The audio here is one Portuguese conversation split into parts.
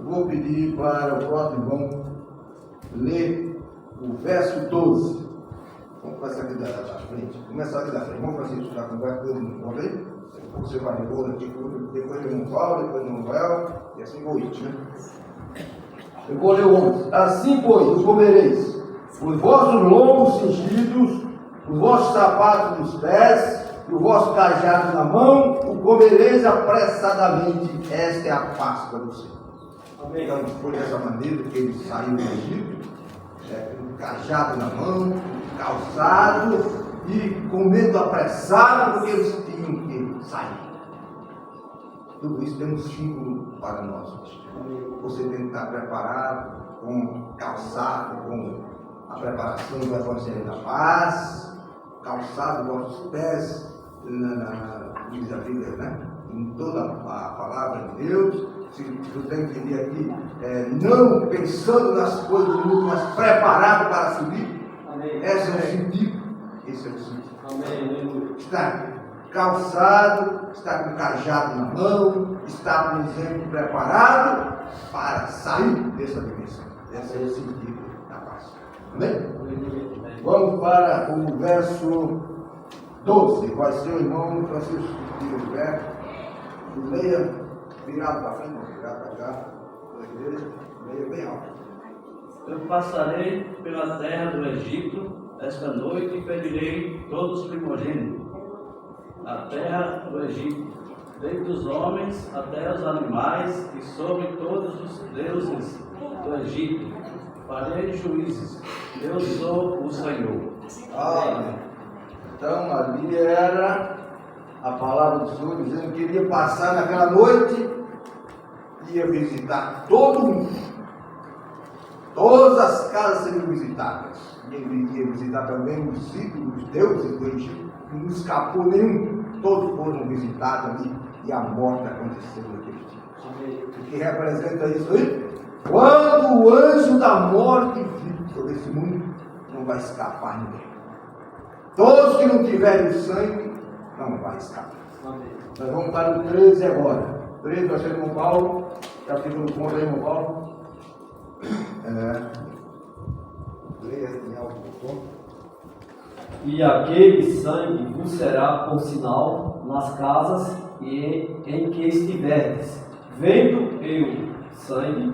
Vou pedir para o próximo irmão ler o verso 12. Vamos começar aqui da frente. Começar aqui da frente. Vamos fazer isso, com o verso 12. Vamos ver? Você vai ler aqui, depois do irmão Paulo, depois do irmão Joel, e assim vou ir, né? Eu vou ler o 11. Assim, pois, comereis os vossos lombos cingidos, os vossos sapatos nos pés, e o vosso cajado na mão, o comereis apressadamente. Esta é a Páscoa do Senhor. Amém. Então, foi dessa maneira que eles saíram do Egito, com o cajado na mão, calçado e comendo apressado, porque eles tinham que sair. Tudo isso tem um símbolo para nós. Você tem que estar preparado, com calçado, com a preparação do Evangelho da Paz, calçado dos vossos pés, diz a Bíblia, né? Em toda a palavra de Deus. Se você tem que entender aqui, não pensando nas coisas do mundo, mas preparado para subir. Amém. Esse é o sentido. Esse é o sentido. Amém. Está calçado, está com o cajado na mão, está, por exemplo, preparado para sair dessa dimensão. Esse é o sentido da paz. Amém? Vamos para o verso 12. Vai ser o irmão Francisco de Verso. Leia virado para frente, virado para cá, da igreja, leia bem alto. Eu passarei pela terra do Egito esta noite e ferirei todos os primogênitos. A terra do Egito, desde os homens até os animais e sobre todos os deuses do Egito. Farei juízes. Eu sou o Senhor. Amém. Então ali era a palavra do Senhor dizendo que iria passar naquela noite, ia visitar todo mundo. Todas as casas seriam visitadas. E ele ia visitar também os ídolos dos deuses do Egito. Não escapou nenhum. Todos foram visitados ali e a morte aconteceu naquele dia. O que representa isso aí? Quando o anjo da morte vir sobre esse mundo, não vai escapar ninguém. Todos que não tiverem o sangue, não vai escapar. Amém. Nós vamos para o 13 agora. 13 vai ser o irmão Paulo. Já ficou no ponto aí, irmão Paulo. Leia em alto o ponto. E aquele sangue vos será por sinal nas casas e em que estiverdes. Vendo eu sangue,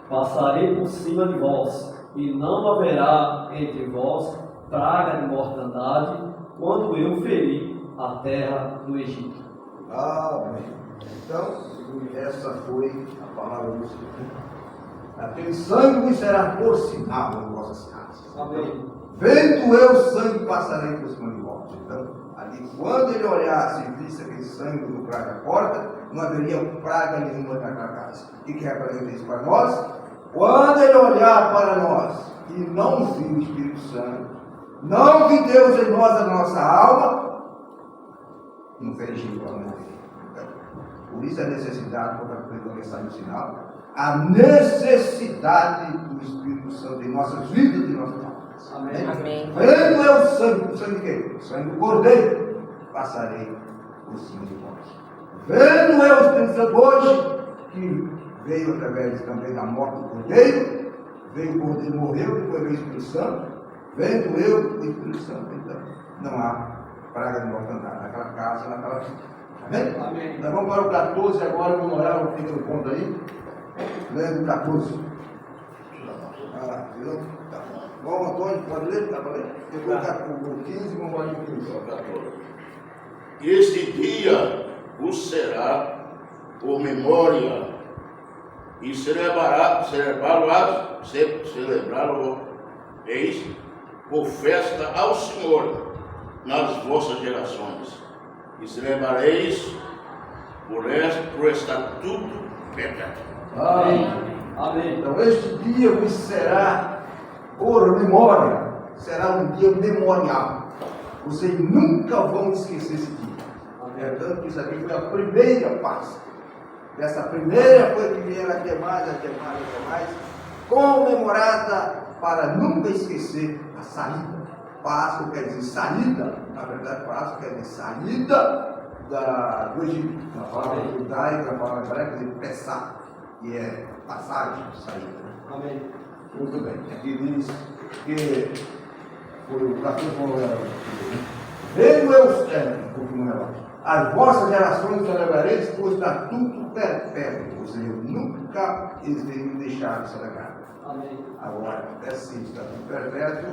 passarei por cima de vós, e não haverá entre vós praga de mortandade, quando eu ferir a terra do Egito. Amém. Então, essa foi a palavra do Senhor. Aquele sangue vos será por sinal em vossas casas. Amém. Vendo eu sangue, passarei por cima de vós. Então, ali, quando ele olhasse e visse aquele sangue no prato da porta, não haveria praga nenhuma naquela casa. O que representa isso para nós? Quando ele olhar para nós e não vir o Espírito Santo, não vir Deus em nós, a nossa alma, não fez para nós. Por isso a necessidade, porque a mensagem do sinal, a necessidade do Espírito Santo em nossas vidas e em nossas almas. Amém. Amém. Vendo eu o sangue de quem? O sangue do Cordeiro, passarei por cima de vós. Vendo eu o Espírito Santo hoje, que veio através também da morte do Cordeiro, veio o Cordeiro, morreu, depois veio o Espírito Santo. Vendo eu o Espírito Santo, então não há praga de mortandade naquela casa, naquela vida. Amém? Amém. Nós vamos para o 14 agora, vamos olhar o primeiro ponto aí. Lendo o 14. Viu? Tá bom. Bom, Antônio, pode ler? Tá para ler? Depois o 15, vamos olhar o 15. Este dia vos será por memória e celebrá-lo-eis por festa ao Senhor nas vossas gerações, e celebrareis por estatuto perpétuo. Amém. Amém. Então este dia vos será por memória, será um dia memorial. Vocês nunca vão esquecer esse dia. Tanto que isso aqui foi a primeira Páscoa. Dessa primeira foi que vieram a ter mais, comemorada para nunca esquecer a saída. Páscoa quer dizer saída, na verdade Páscoa quer dizer saída do Egito. Na palavra judaica, na palavra hebraica, quer dizer Pessá. que é passagem, saída. Né? Amém. Muito bem. Aqui diz que foi o 14 vendo eu, um pouquinho relógio, as vossas gerações celebrareis o estatuto perpétuo, ou seja, nunca eles deveriam deixar de celebrar. Amém. Agora, esse estatuto perpétuo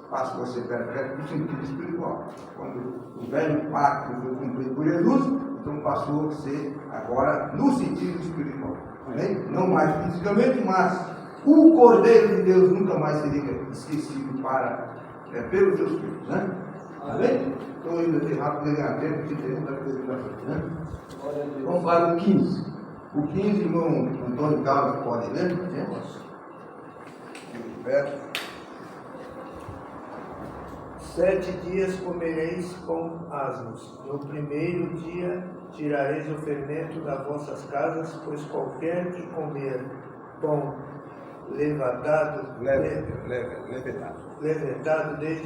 passou a ser perpétuo no sentido espiritual. Quando o velho pacto foi cumprido por Jesus, então passou a ser agora no sentido espiritual. Amém? Não mais fisicamente, mas o Cordeiro de Deus nunca mais seria esquecido pelos seus filhos. Né? Amém? Estou indo aqui rápido, ganhar tempo, porque tem muita coisa para frente. Né? Vamos para o 15. O 15, irmão Antônio Carlos, pode ler? Né? Perto. 7 dias comereis com asmos. No primeiro dia tirareis o fermento das vossas casas, pois qualquer que comer pão levedado desde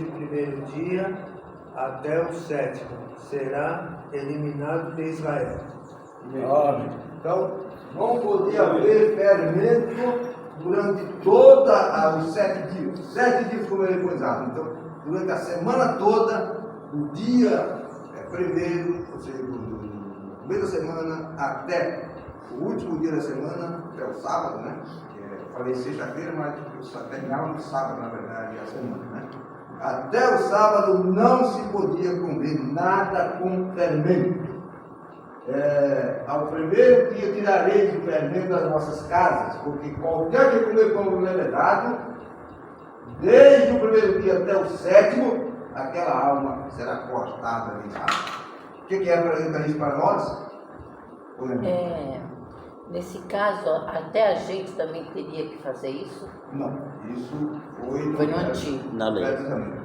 o primeiro dia até o 7º será eliminado de Israel. Então, não podia haver fermento durante todos os 7 dias. 7 dias comerem com asmos. Então, durante a semana toda, do dia primeiro, ou seja, do meio da semana até o último dia da semana, até o sábado, né? Eu falei sexta-feira, mas eu terminava no sábado, na verdade, a semana, né? Até o sábado não se podia comer nada com fermento. Ao primeiro dia tirareis o fermento das vossas casas, porque qualquer que comer pão levedado, desde o primeiro dia até o 7º, aquela alma será cortada ali. O que representa isso para nós? Nesse caso, até a gente também teria que fazer isso? Não, isso foi no Antigo. Na lei.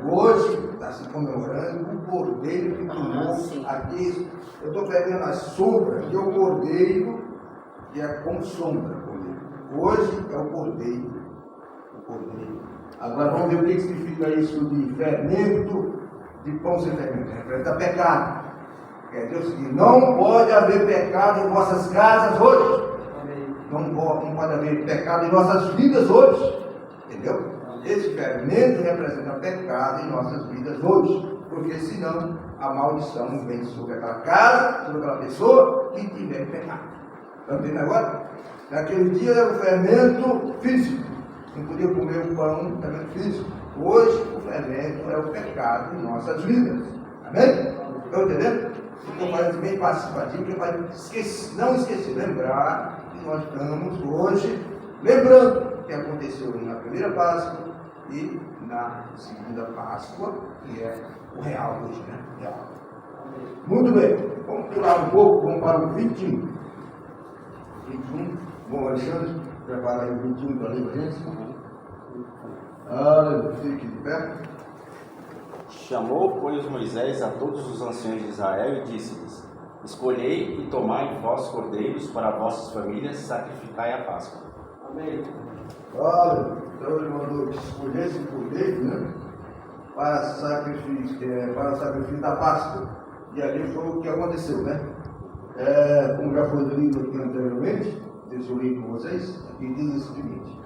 Hoje está se comemorando o Cordeiro que tomou aqui. Eu estou pegando a sombra, que é o Cordeiro, que é com sombra. Hoje é o Cordeiro. Agora vamos ver o que significa isso de fermento, de pão sem fermento. Representa pecado. Quer dizer o seguinte: não pode haver pecado em vossas casas hoje. Não pode haver pecado em nossas vidas hoje. Entendeu? Esse fermento representa pecado em nossas vidas hoje. Porque senão a maldição vem sobre aquela casa, sobre aquela pessoa que tiver pecado. Está entendendo agora? Naquele dia era o fermento físico. Não podia comer o pão, fermento físico. Hoje o fermento é o pecado em nossas vidas. Amém? Estão entendendo? Então faz bem participativo, que vai não esquecer, lembrar que nós estamos hoje lembrando o que aconteceu na primeira Páscoa e na segunda Páscoa, que é o real hoje, né? Real. Muito bem, vamos pular um pouco, vamos para o 21. 21, bom, Alexandre, prepara aí o 21 para ler para a gente. Fique de pé. Chamou, pois, Moisés a todos os anciãos de Israel e disse-lhes: escolhei e tomai vós cordeiros para vossas famílias, sacrificai a Páscoa. Amém. Olha, então ele mandou que escolhesse o cordeiro, né? Para o sacrifício da Páscoa. E ali foi o que aconteceu, né? Como já foi lido aqui anteriormente, deixa eu ler com vocês, aqui diz o seguinte: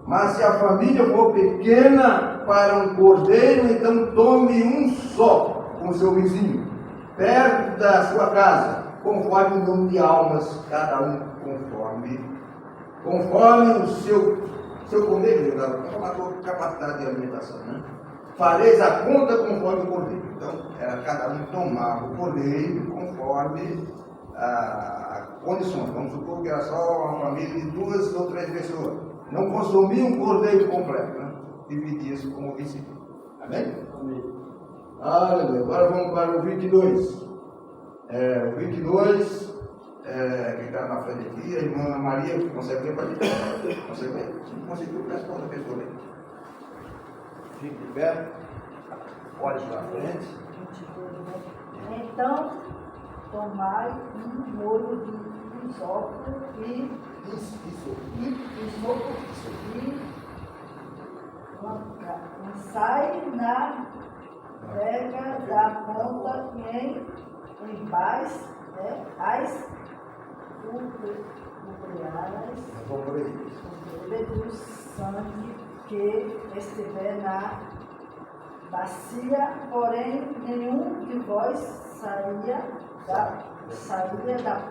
mas se a família for pequena para um cordeiro, então tome um só com seu vizinho, perto da sua casa, conforme o número de almas, cada um conforme o seu comer, a sua capacidade de alimentação, né? Fareis a conta conforme o cordeiro. Então, era cada um tomava o cordeiro conforme a condições. Vamos supor que era só uma família de 2 ou 3 pessoas. Não consumia um cordeiro completo, né? Dividia-se como vizinho. Amém? Amém. Aleluia. Agora vamos para o 22. O 22, que está na frente aqui, a irmã Maria, consegue ler para gente? Consegue ler? Se não conseguiu, peço para outra pessoa ler. Fique de pé. Olhe para frente. Então, tomai um molho de isopo e lançai na prega da ponta em baixo, Vamos por aí. do sangue que estiver na bacia, porém nenhum de vós saia da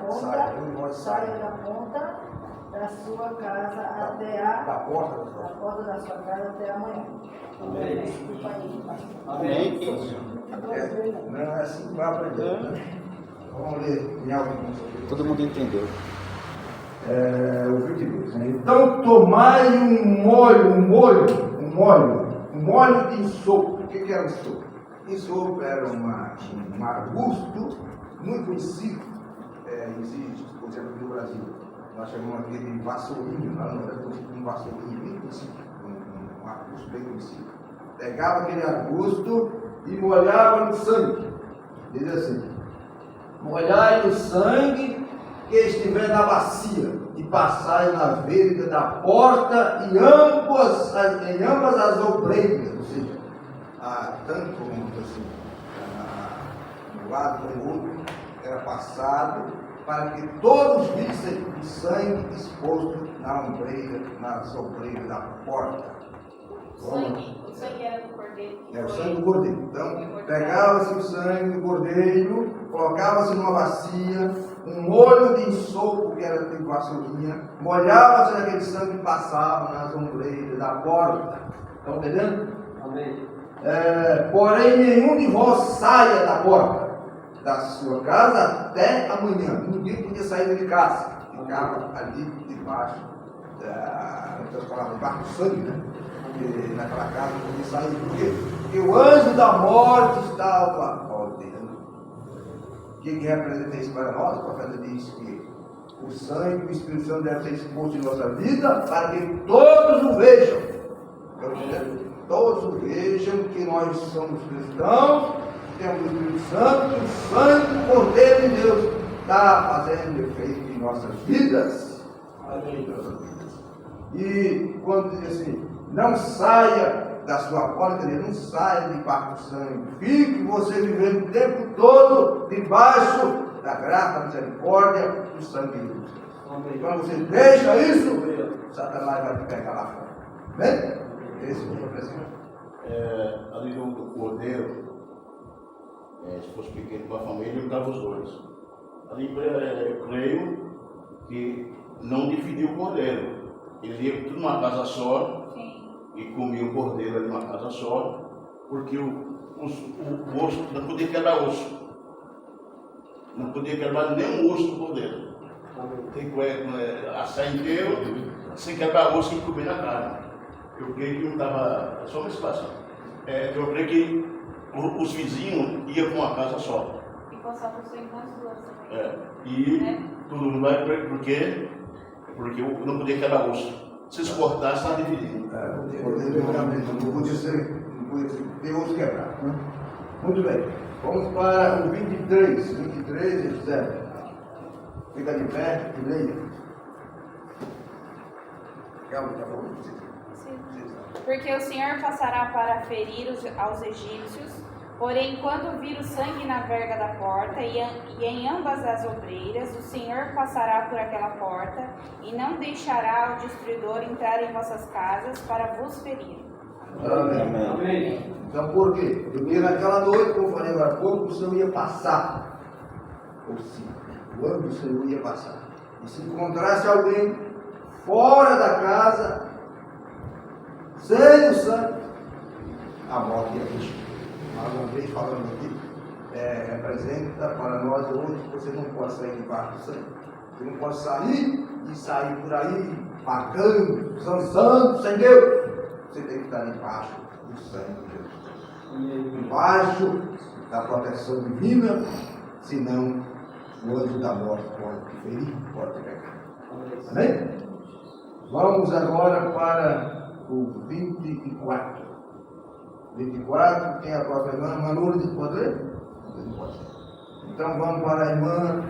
ponta da sua casa até Da porta da porta da sua casa até amanhã. Amém. Desculpa aí, pastor. Amém. Não é assim que vai aprender. Né? Vamos ler em alto. Todo mundo entendeu. O 22. Né? Então tomai um molho de ensopo. O que era ensopo? Ensopo era um arbusto muito conhecido. Existe, por exemplo, no Brasil. Nós chamamos aqui de vassourinho, lá no Brasil, um vassourinho bem conhecido, um arbusto bem conhecido. Pegava aquele arbusto e molhava no sangue. Diz assim: molhai no sangue que estiver na bacia, e passai na verga da porta em ambas as obreiras, ou seja, tanto assim, um lado como o outro, era passado para que todos vissem o sangue exposto na ombreira, nas obreiras da porta. O sangue era do cordeiro. É o sangue do cordeiro. Então, pegava-se o sangue do cordeiro, colocava-se numa bacia, um molho de ensopo, que era de vassourinha, molhava-se naquele sangue e passava nas ombreiras da porta. Estão entendendo? Amém. Porém, nenhum de vós saia da porta da sua casa até amanhã. Ninguém podia sair de casa. Ficava ali debaixo debaixo do sangue, né? Porque naquela casa não podia sair. Por quê? Porque o anjo da morte estava ordenando. O que representa isso para nós? O profeta diz que o sangue, o Espírito Santo deve ser exposto em nossa vida para que todos o vejam. Estão entendendo? Todos o vejam que nós somos cristãos, temos o Espírito Santo, que o sangue do Cordeiro de Deus está fazendo efeito em nossas vidas. Amém. E quando diz assim, não saia da sua porta, não saia debaixo do sangue, fique você vivendo o tempo todo debaixo da graça, da misericórdia do sangue de Deus. Quando você deixa isso, Satanás vai te pegar lá fora. Amém? Esse é o professor. Ali do cordeiro, se fosse pequeno para a família, eu dava os dois. Ali eu creio que não dividiu o cordeiro. Eles iam tudo numa casa só. Sim. E comiam o cordeiro ali numa casa só, porque o osso não podia quebrar osso. Não podia quebrar nenhum osso do cordeiro. Tem que assar inteiro, sem quebrar osso e comer na carne. Eu creio que não estava. Só uma situação. Eu creio que os vizinhos iam com uma casa só. E passar por sangue nas duas também. E todo mundo vai porque não podia quebrar osso. Se eles cortassem, está dividindo. Não podia ser osso quebrado. Né? Muito bem. Vamos para o 23. 23, José. Fica de pé e leia. Sim. Porque o Senhor passará para ferir aos egípcios, porém, quando vir o sangue na verga da porta e em ambas as obreiras, o Senhor passará por aquela porta e não deixará o destruidor entrar em vossas casas para vos ferir. Amém. Amém. Então, por quê? Porque naquela noite, como eu falei agora há pouco, o Senhor ia passar. Ou sim, o anjo do Senhor ia passar. E se encontrasse alguém fora da casa, sem o sangue, a morte ia fugir. Mais uma vez falando aqui, representa para nós hoje que você não pode sair debaixo do sangue. Você não pode sair por aí, pagando, santo, sem Deus. Você tem que estar debaixo do sangue de Jesus. Debaixo da proteção divina, senão o anjo da morte pode te ferir, pode te pegar. Amém? Vamos agora para o 24. 24, quem é a própria irmã? Manu, pode ler? Então vamos para a irmã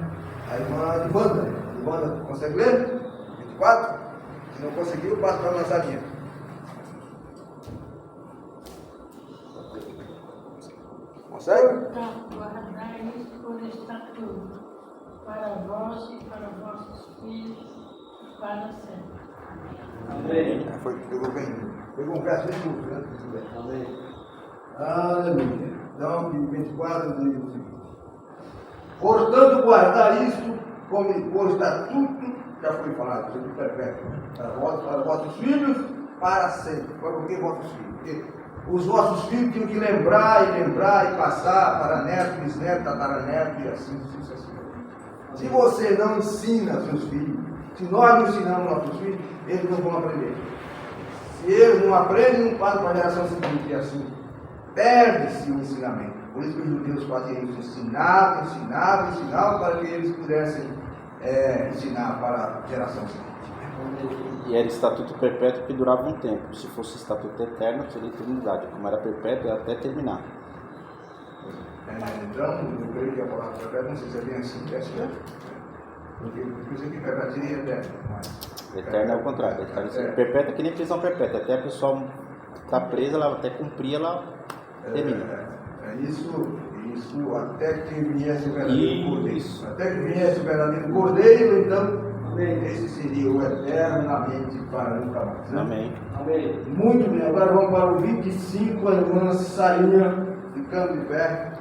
Ivanda. Ivanda, consegue ler? 24? Se não conseguiu, passa para a lançadinha. Consegue? Guardai isso por estatuto, para vós e para vossos filhos, Para sempre. Amém. Pegou um verso bem curto, né? Amém. Aleluia. Então, 24 diz o seguinte: portanto, guardar isto como por estatuto, já foi falado, estatuto perpétuo, para vossos filhos, para sempre. Por que vossos filhos? Porque os vossos filhos tinham que lembrar e passar para neto, bisneto, tataraneto e assim sucessivamente. Se você não ensina seus filhos, se nós não ensinamos nossos filhos, eles não vão aprender. Se eles não aprendem, não passam para a geração seguinte, e assim perde-se o ensinamento. Por isso que os judeus faziam isso, ensinavam para que eles pudessem ensinar para a geração seguinte. E era estatuto perpétuo que durava um tempo. Se fosse estatuto eterno, seria eternidade. Como era perpétuo, era até terminar. Então, eu creio que a palavra perpétua, não sei se é bem assim, é assim, né? Porque isso aqui perpétuo seria eterno. Eterno é o contrário. Perpétuo é que nem prisão perpétua. Até a pessoa está presa, ela até cumprir, ela termina. Isso até que viesse o verdadeiro cordeiro. Isso. Até que viesse o verdadeiro cordeiro, então, esse seria o eternamente para nunca mais. Né? Amém. Amém. Muito bem, agora vamos para o 25, a irmã Sarinha, ficando de pé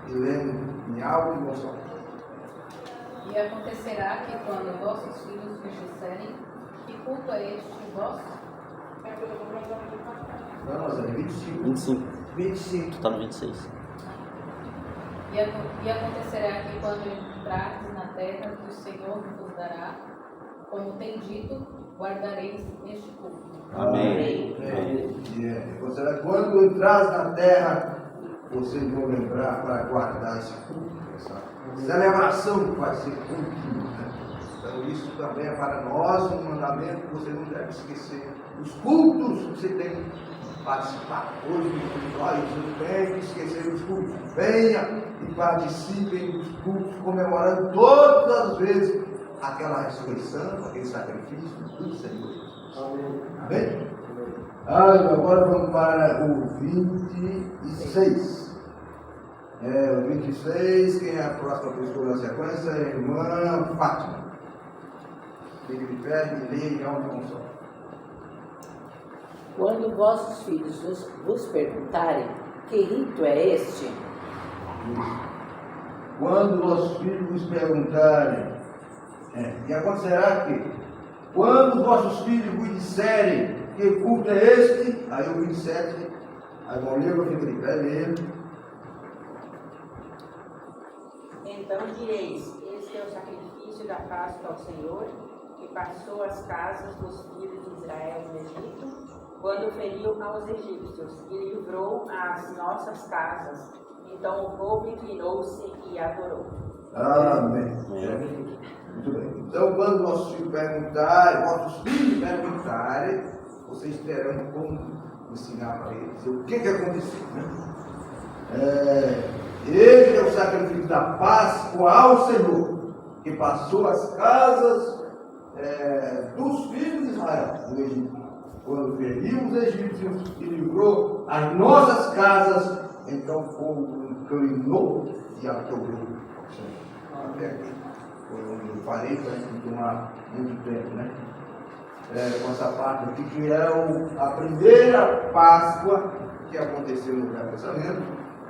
e lendo em alto e bom som. E acontecerá que quando vossos filhos vos disserem, que culto é este vosso? Não, mas é 25. 25. 25. Tu está no 26. E acontecerá que quando entrardes na terra que o Senhor vos dará, como tem dito, guardareis este culto. Amém. Quando entras na terra, vocês vão lembrar para guardar esse culto, essa celebração que vai ser contínua. Né? Então, isso também é para nós um mandamento que você não deve esquecer. Os cultos que você tem que participar. Hoje, você não tem que esquecer os cultos. Venha e participem dos cultos, comemorando todas as vezes aquela ressurreição, aquele sacrifício do Senhor. Amém? Agora vamos para o 26. O 26, quem é a próxima pessoa da sequência? É a irmã Fátima. Fique de pé e leia em alto e bom som. Quando vossos filhos vos perguntarem que rito é este, quando vossos filhos vos perguntarem, e acontecerá que, quando vossos filhos vos disserem que culto é este, aí o 27, aí vão ler, eu fico de pé, ler. Então direis: este é o sacrifício da Páscoa ao Senhor, que passou as casas dos filhos de Israel no Egito, quando feriu aos egípcios e livrou as nossas casas. Então o povo inclinou-se e adorou. Amém. Muito bem. Então, quando vossos filhos perguntarem, vocês terão como ensinar para eles o que aconteceu. Né? Este é o sacrifício da Páscoa ao Senhor, que passou as casas dos filhos de Israel no Egito, quando feriu os egípcios e livrou as nossas casas. Então o povo inclinou e adorou. Até aqui foi onde eu parei, para não tomar muito tempo, né? Com essa parte aqui, que é a primeira Páscoa que aconteceu no Velho Testamento,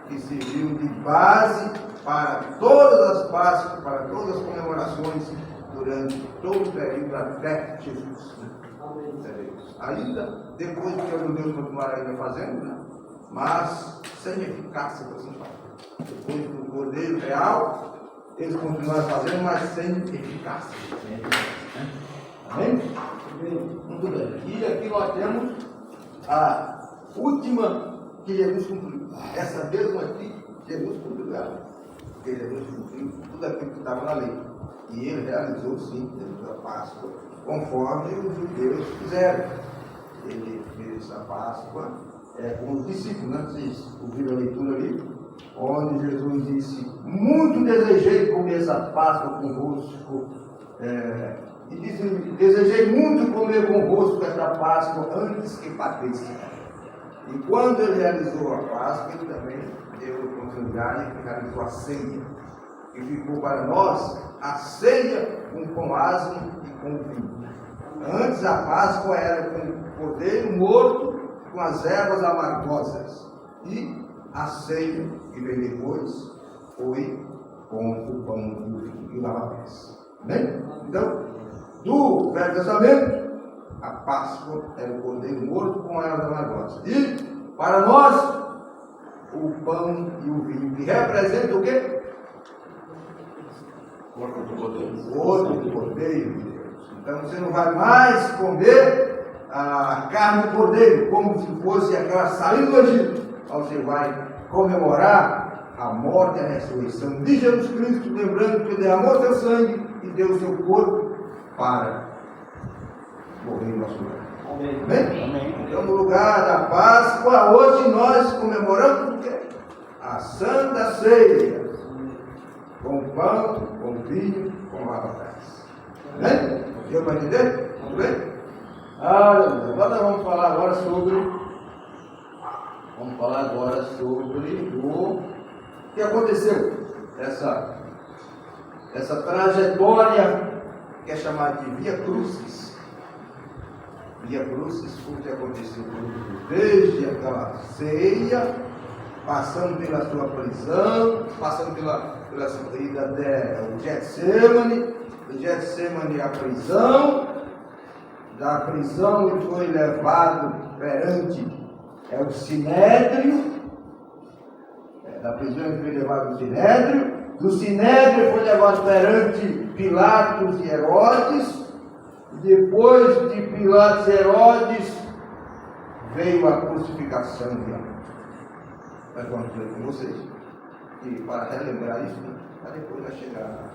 que serviu de base para todas as Páscoas, para todas as comemorações durante todo o período até Jesus. Né? Ainda depois que os judeus continuaram ainda fazendo, né? Mas sem eficácia, por assim falar. Depois do Cordeiro Real, eles continuaram fazendo, mas sem eficácia. Né? Amém? Muito bem. E aqui nós temos a última que Jesus cumpriu. Essa mesma aqui, Jesus cumpriu ela. Porque Jesus cumpriu tudo aquilo que estava na lei. E ele realizou, sim, dentro da Páscoa, conforme os judeus fizeram. Ele fez a Páscoa com os discípulos, né? Vocês ouviram a leitura ali? Onde Jesus disse: muito desejei comer essa Páscoa convosco. E disse: desejei muito comer convosco esta Páscoa antes que partisse. E quando ele realizou a Páscoa, ele também deu a oportunidade e realizou a ceia. E ficou para nós a ceia com pão asmo e com vinho. Antes a Páscoa era com o cordeiro morto, com as ervas amargosas. E a ceia, que veio depois, foi com o pão e o lava-pés. Amém? Então, do Velho Testamento, a Páscoa era o cordeiro morto com ervas amargosas. E, para nós, o pão e o vinho, que representa o quê? O corpo do cordeiro. O corpo do cordeiro de Deus. Então você não vai mais comer a carne do cordeiro, como se fosse aquela saída do Egito. Você vai comemorar a morte e a ressurreição de Jesus Cristo, lembrando que derramou seu sangue e deu o seu corpo para morrer em nosso lugar. Amém. Amém? Então, no lugar da Páscoa, hoje nós comemoramos o quê? A Santa Ceia. Com pão, com vinho, com lava-pés. Amém? Deu para entender? Tudo bem? Agora nós vamos falar agora sobre o que aconteceu. Essa trajetória que é chamada de Via Crucis. Via Crucis foi o que aconteceu desde aquela ceia, passando pela sua prisão, passando pela sua ida até o Getsemane, do Getsemane à prisão, da prisão ele foi levado perante o Sinédrio, da prisão ele foi levado ao Sinédrio, do Sinédrio ele foi levado perante Pilatos e Herodes, e depois de Pilatos e Herodes veio a crucificação de Jesus. Nós vamos ver com vocês. E para relembrar isso, para depois vai chegar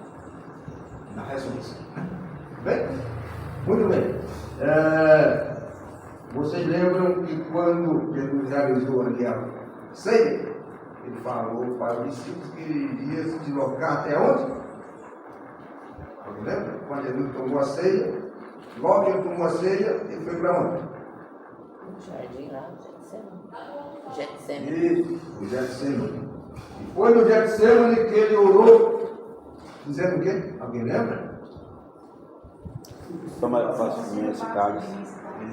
na ressurreição. Bem? Muito bem. Vocês lembram que quando Jesus realizou ali a ceia, ele falou para os discípulos que ele iria se deslocar até onde? Alguém lembra? Quando Jesus tomou a ceia, logo que ele tomou a ceia, ele foi para onde? No jardim lá, Getsemane. Isso, o Getsemane. E foi no Getsemane que ele orou, dizendo o quê? Alguém lembra? Toma, faça de mim esse cálice.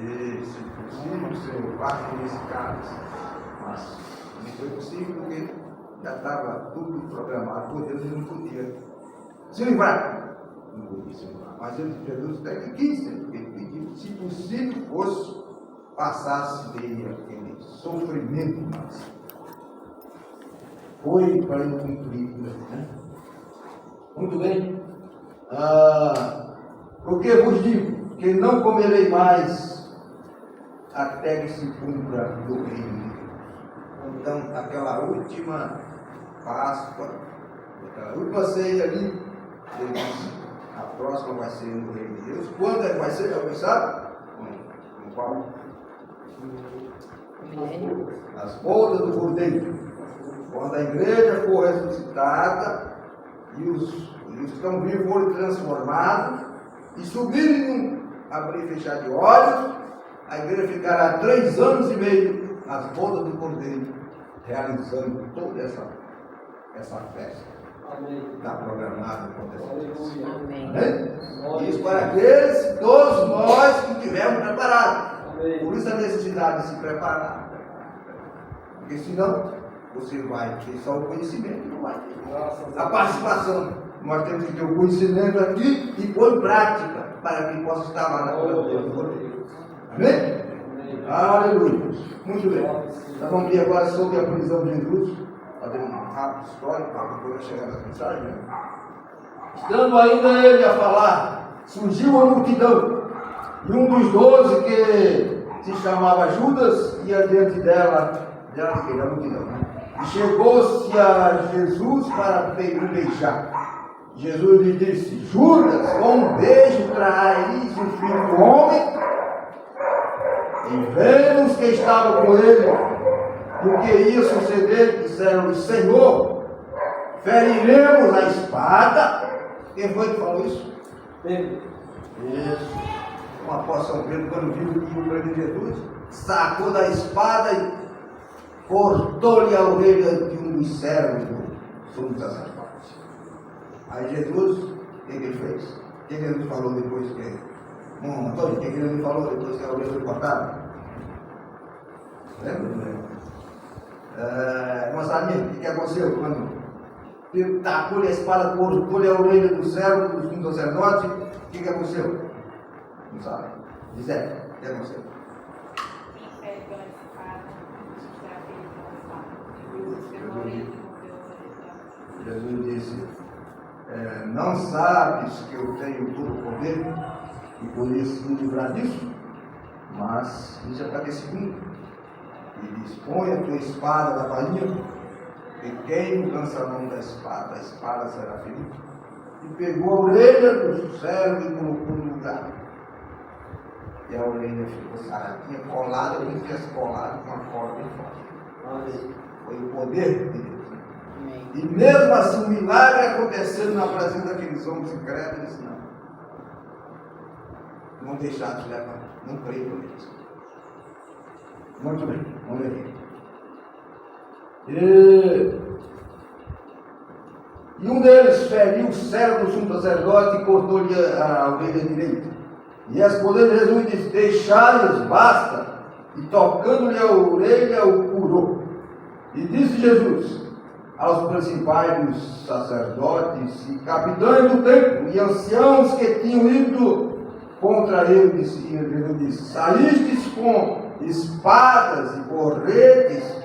Isso, possível, Senhor, faça esse cálice. Mas não foi possível porque já estava tudo programado por Deus e não podia se livrar. Não podia se livrar. Mas Jesus até que quis, ele pediu, se possível fosse, passasse dele aquele sofrimento máximo. Foi para ele cumprir, né? Muito bem. Porque vos digo que não comerei mais até que se cumpra do reino de Deus. Então, aquela última Páscoa, aquela última ceia ali, ele disse, a próxima vai ser no reino de Deus. Quando é que vai ser? Alguém sabe? Com qual? As bodas do Cordeiro. Quando a igreja for ressuscitada e os que estão vivos forem transformados e subirem a abrir e fechar de olhos, a igreja ficará 3 anos e meio nas bodas do Cordeiro, realizando toda essa festa. Amém. Está programado acontecer. Amém. Amém? Isso para aqueles, todos nós que estivermos preparados. Amém. Por isso a necessidade de se preparar. Porque senão você vai ter só o conhecimento e não vai ter a participação. Nós temos que ter o conhecimento aqui e pôr em prática para que possa estar lá na glória do Cordeiro. Amém? Aleluia. Muito bem. Nós vamos ver agora sobre a prisão de Jesus. Fazer um rápido histórico para depois chegar nessa mensagem. Né? Estando ainda ele a falar, surgiu a multidão. E um dos 12 que se chamava Judas ia diante dela da multidão. Né? E chegou-se a Jesus para o beijar. Jesus lhe disse: Judas, com um beijo traís o Filho do Homem? E vendo os que estavam com ele, do que ia suceder, disseram-lhe: Senhor, feriremos a espada. Quem foi que falou isso? Pedro. Isso. O apóstolo Pedro, quando viu o grande Jesus, sacou da espada e cortou-lhe a orelha de um dos servos do sumo sacerdote. Aí Jesus, o que ele fez? O que Jesus falou depois que Antônio, o que ele me falou depois que a orelha foi cortada? Lembra? Não lembro. Moçadinha, o que aconteceu quando tacou-lhe a espada, cortou-lhe a orelha do servo, do sumo sacerdote? O que aconteceu? Não sabe. Diz o que aconteceu? Jesus disse, não sabes que eu tenho todo o poder e poderes me livrar disso? Mas isso é para que segundo. E diz, põe a tua espada na bainha, e quem lança a mão da espada será ferido. E pegou a orelha do servo e colocou no lugar. E a orelha ficou saradinha, colada, muito colada, com uma corda bem forte. Foi o poder de Deus. E mesmo assim, um milagre acontecendo na presença daqueles homens incrédulos, eles não deixaram de levar, não creio por eles. Muito bem, vamos ver aqui. E um deles feriu o servo do sumo sacerdote e cortou-lhe a orelha direita. E respondeu Jesus e disse, deixai-os, basta. E tocando-lhe a orelha, o curou. E disse Jesus aos principais dos sacerdotes e capitães do templo e anciãos que tinham ido contra ele, Jesus disse, saístes com espadas e porretes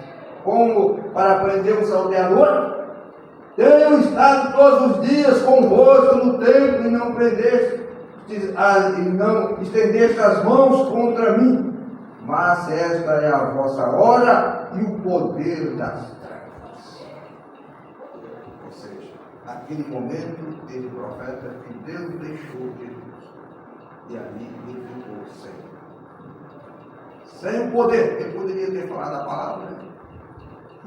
como para prender um salteador? Tenho estado todos os dias convosco no templo e não prendeste, e não estendeste as mãos contra mim. Mas esta é a vossa hora e o poder das trevas. Ou seja, naquele momento teve profeta que Deus deixou Jesus. E ali ele ficou sem o poder. Ele poderia ter falado a palavra, né?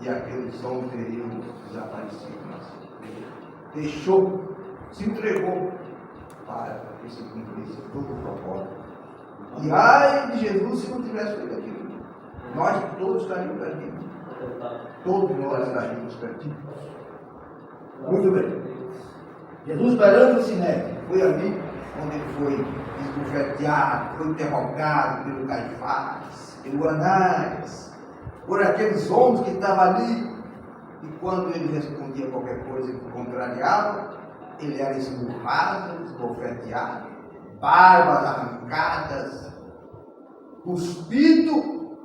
E aqueles homens teriam desaparecido. Deixou, se entregou para que se cumprisse todo o propósito. E ai de Jesus se não tivesse feito aquilo. Nós todos estaríamos perdidos. Todos nós estaríamos perdidos. Muito bem. Jesus perante o Sinédrio, foi ali onde ele foi esbofeteado, foi interrogado pelo Caifás, pelo Anás, por aqueles homens que estavam ali. E quando ele respondia qualquer coisa que contrariava, ele era esmurrado, esbofeteado, barbas arrancadas, cuspido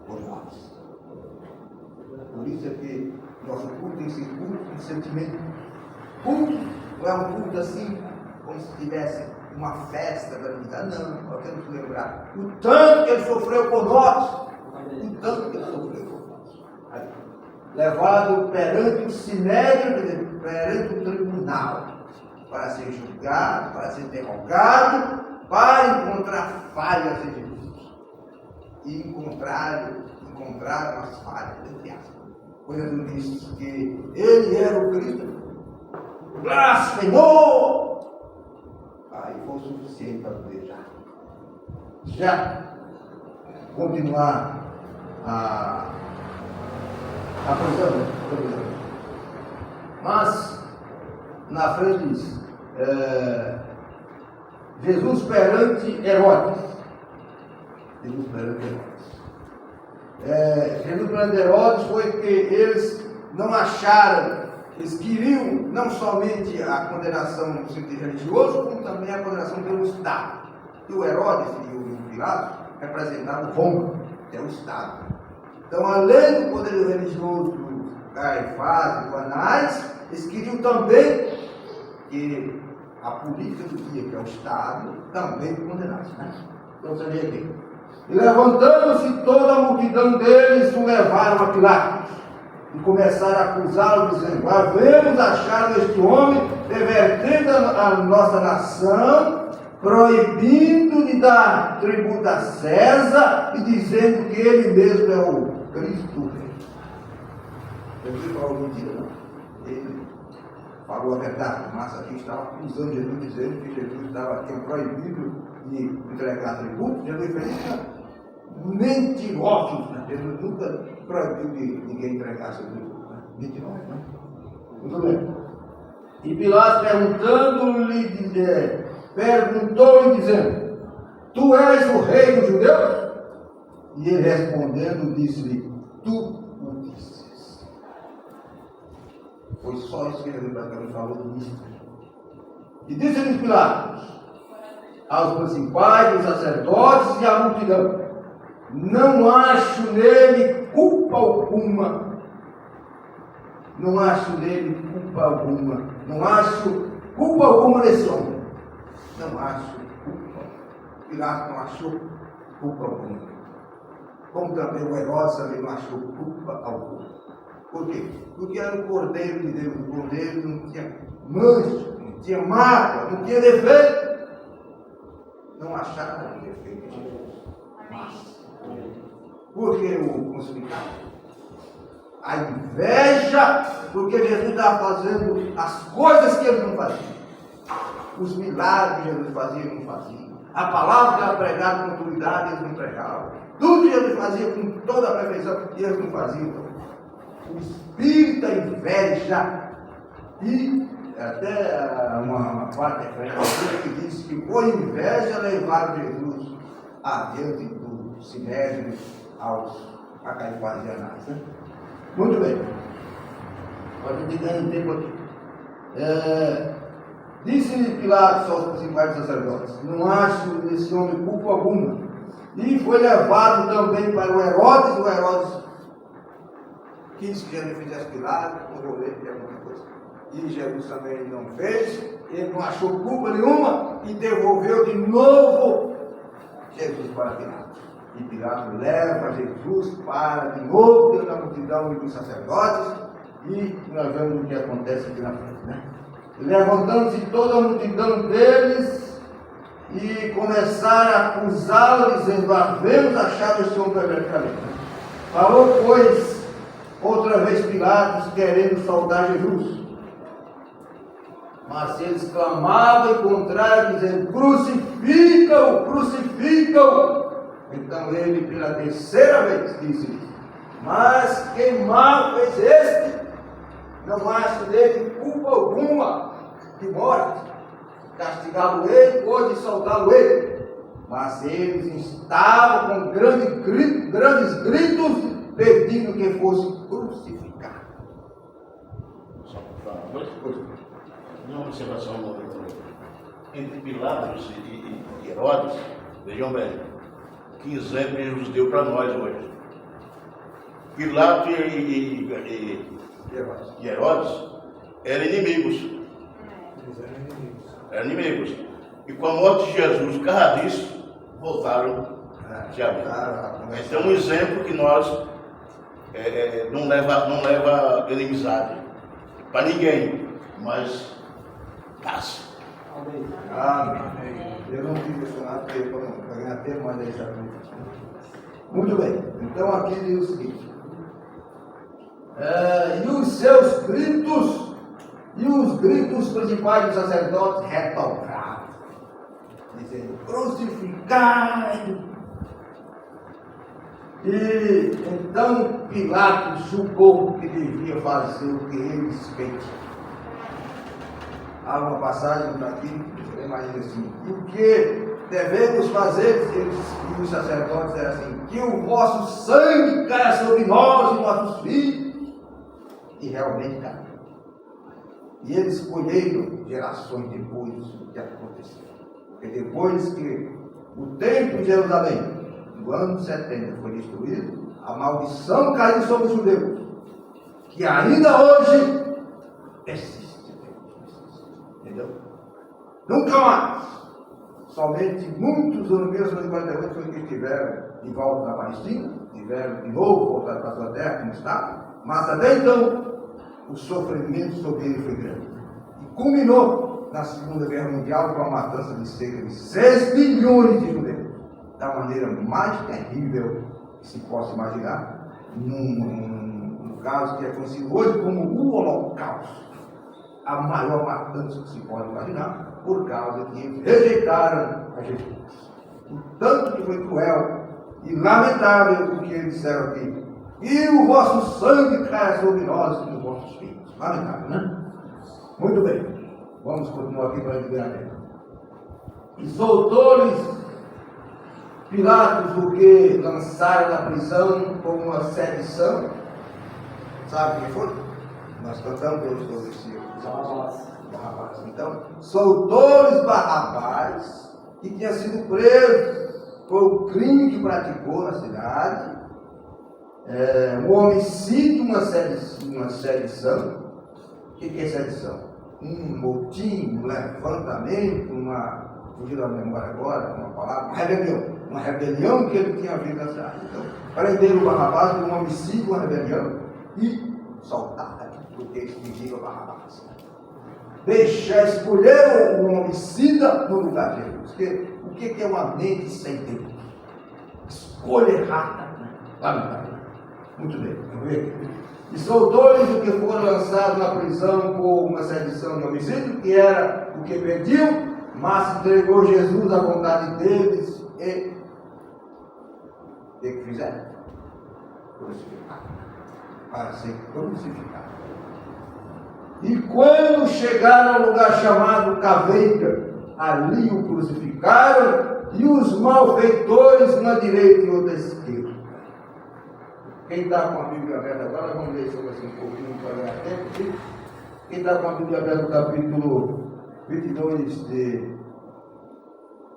por nós. Por isso é que nosso culto tem esse culto de sentimento. Culto não é um culto assim, como se tivesse uma festa da vida. Não, nós temos que lembrar o tanto que ele sofreu por nós. O tanto que ele sofreu por nós. Aí, levado perante o Sinédrio, perante o tribunal, para ser julgado, para ser interrogado, para encontrar falhas em Jesus. E encontraram as falhas, entre aspas. Quando Jesus disse que ele era o Cristo, blasfemou! Aí foi o suficiente para poder já continuar a coisa. Mas, na frente diz, Jesus perante Herodes. Jesus perante Herodes foi que eles não acharam, eles queriam não somente a condenação no sentido religioso, como também a condenação pelo Estado. E o Herodes e o Pilatos representavam Roma, que é o Estado. Então, além do poder religioso do Caifás e do Anás, eles queriam também que a política do dia, que é o Estado, também condenasse. Né? Então, você vê aqui. E levantando-se toda a multidão deles, o levaram a Pilatos. E começaram a acusá-lo, dizendo, havemos achado este homem pervertendo a nossa nação, proibindo de dar tributo a César e dizendo que ele mesmo é o Cristo Rei. Jesus falou mentira, não. Ele falou a verdade, mas aqui estava acusando Jesus, dizendo que Jesus tinha proibido de entregar tributo. Jesus fez isso. Mentirosos, né? Jesus nunca proibiu que ninguém entregasse tributo. Né? Mentirosos, né? Muito bem. E Pilatos perguntou-lhe dizendo, tu és o rei dos judeus? E ele respondendo, disse-lhe, tu o disses. Foi só isso que ele praticamente falou do mistério. E disse-lhe Pilatos, aos principais, os sacerdotes e à multidão, não acho nele culpa alguma. Não acho nele culpa alguma. Não acho culpa alguma nesse homem. Não acho culpa. Pilatos não achou culpa alguma. Como também o Herodes também não achou culpa alguma. Por quê? Porque era o Cordeiro de Deus. O Cordeiro não tinha mancha, não tinha mácula, não tinha defeito. Não acharam defeito de Jesus. Mas, por que o crucificado? A inveja, porque Jesus estava fazendo as coisas que ele não fazia. Os milagres que Jesus fazia, ele não fazia. A palavra que era pregada com autoridade, eles não pregavam. Tudo que Jesus fazia com toda a perfeição, e eles não faziam. O espírito da inveja. E até uma parte que diz que por inveja levaram Jesus adiante do Sinédrio a Caifás e Anás. Né? Muito bem. Pode ir ganhando tempo aqui. Disse Pilatos aos principais sacerdotes, não acho nesse homem culpa alguma. E foi levado também para o Herodes quis que Jesus fizesse Pilatos, por rolê de alguma coisa. E Jesus também não fez, ele não achou culpa nenhuma e devolveu de novo Jesus para Pilatos. E Pilatos leva Jesus para de novo diante da multidão e dos sacerdotes, e nós vemos o que acontece aqui na frente, né? Levantando-se toda a multidão deles e começaram a acusá-lo, dizendo, havemos achado este homem verdadeiramente. Falou, pois, outra vez Pilatos, querendo saudar Jesus. Mas eles clamavam em contrário, dizendo, crucifica-o, crucifica-o. Então ele, pela terceira vez, disse-lhes, mas que mal fez este? Não acho dele culpa alguma de morte. Castigá-lo ele, ou de saudá-lo ele. Mas eles estavam com grandes gritos, pedindo que fosse crucificado. Só para falar duas coisas. Uma observação entre Pilatos e Herodes, vejam bem, que exemplo Jesus deu para nós hoje. Pilatos e Herodes eram inimigos. Eram inimigos. E com a morte de Jesus, por causa disso, voltaram de amor. Então, um exemplo que nós não leva inimizade para ninguém, mas paz. Amém. Eu não fiz questionado para ganhar tempo, mas deixar muito bem. Então aqui diz o seguinte. E os seus gritos, e os gritos principais dos sacerdotes retornaram, dizendo, crucificai. E então Pilatos julgou que devia fazer o que eles pediam. Há uma passagem aqui, imagina assim, o que devemos fazer, e os sacerdotes eram assim, que o vosso sangue caia sobre nós e nossos filhos. E realmente caiu. E eles colheram gerações depois do que aconteceu. Porque depois que o templo de Jerusalém, no ano 70, foi destruído, a maldição caiu sobre os judeus, que ainda hoje persiste. Entendeu? Nunca mais. Somente muitos anos, 1948, foi que estiveram de volta na Palestina, estiveram de novo voltados para a sua terra, como está. Mas até então, o sofrimento sobre ele foi grande. E culminou na Segunda Guerra Mundial com a matança de cerca de 6 milhões de judeus. Da maneira mais terrível que se possa imaginar, num caso que é conhecido hoje como o Holocausto. A maior matança que se pode imaginar, por causa que eles rejeitaram a Jesus. O tanto que foi cruel e lamentável o que eles disseram aqui. E o vosso sangue caia sobre nós e os vossos filhos. Lamentável, né? Muito bem. Vamos continuar aqui para a liberar. E soltou-lhes Pilatos, o que lançaram na prisão com uma sedição, sabe quem foi? Nós cantamos pelos dois versículos. Barrabás. Então, soltou-lhes Barrabás, que tinha sido preso por o crime que praticou na cidade, um homicídio, uma sedição. O que é sedição? Um motim, um levantamento, fugiu da memória agora, uma palavra, uma rebelião que ele tinha vindo atrás. Então, prenderam o Barrabás por um homicídio, uma rebelião, e soltaram, porque eles pediram Barrabás. Escolheram o homicida no lugar de Jesus. Porque o que é uma mente sem Deus? Escolha errada, né? Lamentável. Muito bem, vamos ver. E soltou-lhes o que foram lançados na prisão por uma sedição de homicídio, que era o que pediu, mas entregou Jesus à vontade deles e o que fizeram? Crucificado. Para ser crucificado. E quando chegaram ao lugar chamado Caveira, ali o crucificaram e os malfeitores uma direita e outra esquerda. Quem está com a Bíblia aberta agora, vamos ler sobre assim um pouquinho para ganhar tempo. Quem está com a Bíblia aberta no capítulo 22 de...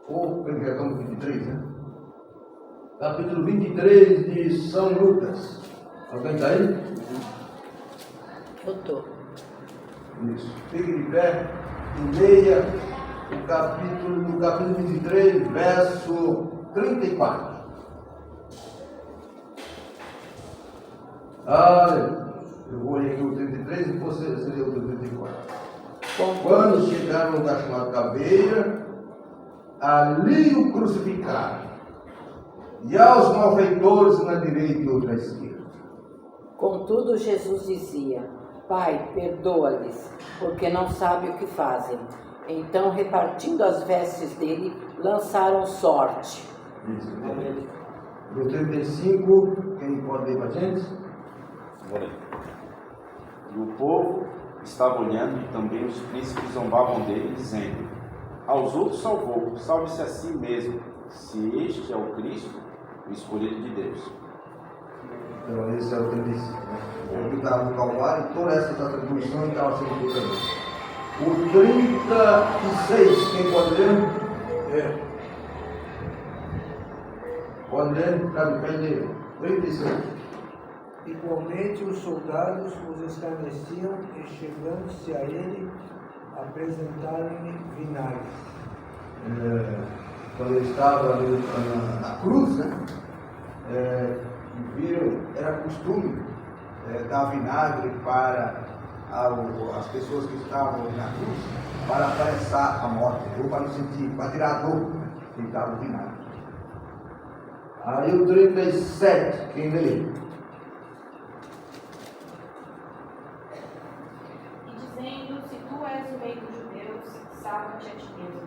ou perdão, 23, né? Capítulo 23 de São Lucas. Alguém está aí? Eu estou. Isso. Fique de pé e leia no capítulo 23, verso 34. Eu vou ler aqui o 33 e você lê o 34. Quando chegaram no lugar chamado Caveira, ali o crucificaram, e aos malfeitores uma direita e outra à esquerda. Contudo, Jesus dizia: Pai, perdoa-lhes, porque não sabem o que fazem. Então, repartindo as vestes dele, lançaram sorte. Isso. Do 35, quem pode ler para a gente? E o povo estava olhando, e também os príncipes zombavam dele, dizendo: aos outros salvou, salve-se a si mesmo, se este é o Cristo, o escolhido de Deus. Então, esse é o 35, né? Ele estava no Calvário e todas essas atribuições estavam sendo feitas também. O 36, quem pode ler? Pode ler, cabe bem ler. 36. Igualmente os soldados os escarneciam e, chegando-se a ele, apresentaram-lhe vinagre. Quando ele estava ali na cruz, né? Viram, era costume dar vinagre para as pessoas que estavam na cruz, para apressar a morte, ou para não sentir, para tirar a dor, né? Que estava o vinagre. Aí o 37, quem lê? Dizendo: se tu és o rei dos judeus, salva-te a ti mesmo.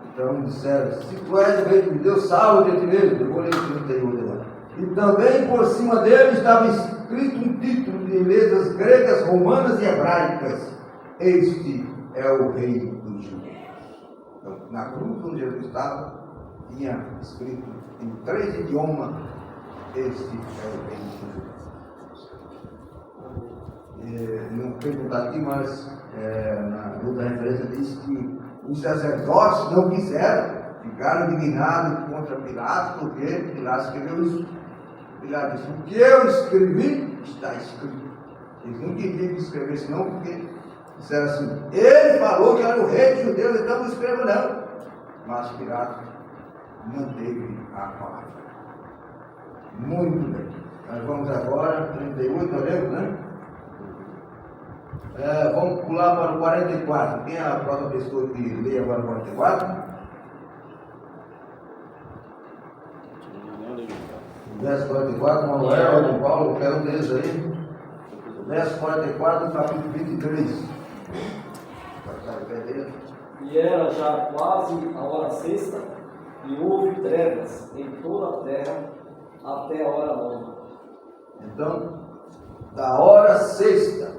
Então disseram: se tu és o rei dos judeus, salva-te a ti mesmo. Eu vou ler o 38 agora. E também por cima dele estava escrito um título de letras gregas, romanas e hebraicas: este é o rei dos judeus. Então, na cruz onde Jesus estava, tinha escrito em 3 idiomas: este é o rei dos judeus. Não perguntar aqui, mas na outra referência diz que os sacerdotes não quiseram, ficaram indignados contra Pilatos, porque Pilatos escreveu isso. Pilatos disse: o que eu escrevi está escrito. Eles não queriam que escrevesse não, porque disseram assim: ele falou que era o rei dos judeus, então não escreva não. Mas Pilatos manteve a palavra. Muito bem. Nós vamos agora, 38, nós lemos, né? Vamos pular para o 44. Quem é a próxima pessoa que lê agora o 44? Verso 44, Manuel, Dom Paulo, quero um deles aí. Verso 44, do capítulo 23. E era já quase a hora sexta, e houve trevas em toda a terra até a hora nona. Então, da hora sexta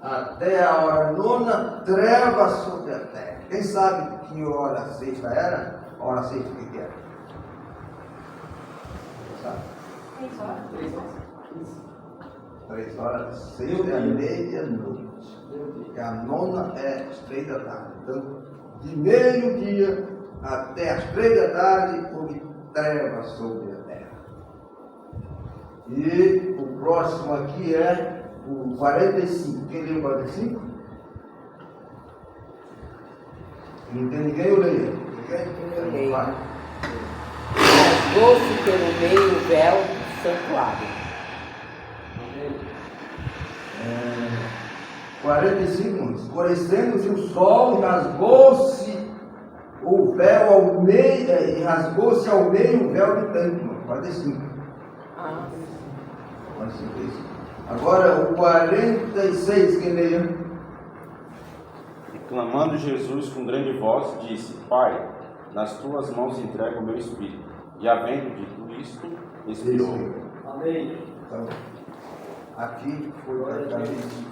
até a hora nona, trevas sobre a terra. Quem sabe que hora sexta era? A hora sexta o que era? 3 horas, 6 é a meia-noite. E a 9ª é às 3 da tarde. Então, de meio-dia até às 3 da tarde, houve trevas sobre a terra. E o próximo aqui é o 45. Quem leu o 45? Não tem ninguém, eu leio. Eu leio. Rasgou-se pelo meio o véu do santuário. 45, escurecendo-se o sol, rasgou-se o véu ao meio, e rasgou-se ao meio o véu do templo. 45. 45. Agora o 46, quem leia? E clamando Jesus com grande voz, disse: Pai, nas tuas mãos entrego o meu espírito. E havendo dito isto, expirou. Amém. Então, aqui foi praticamente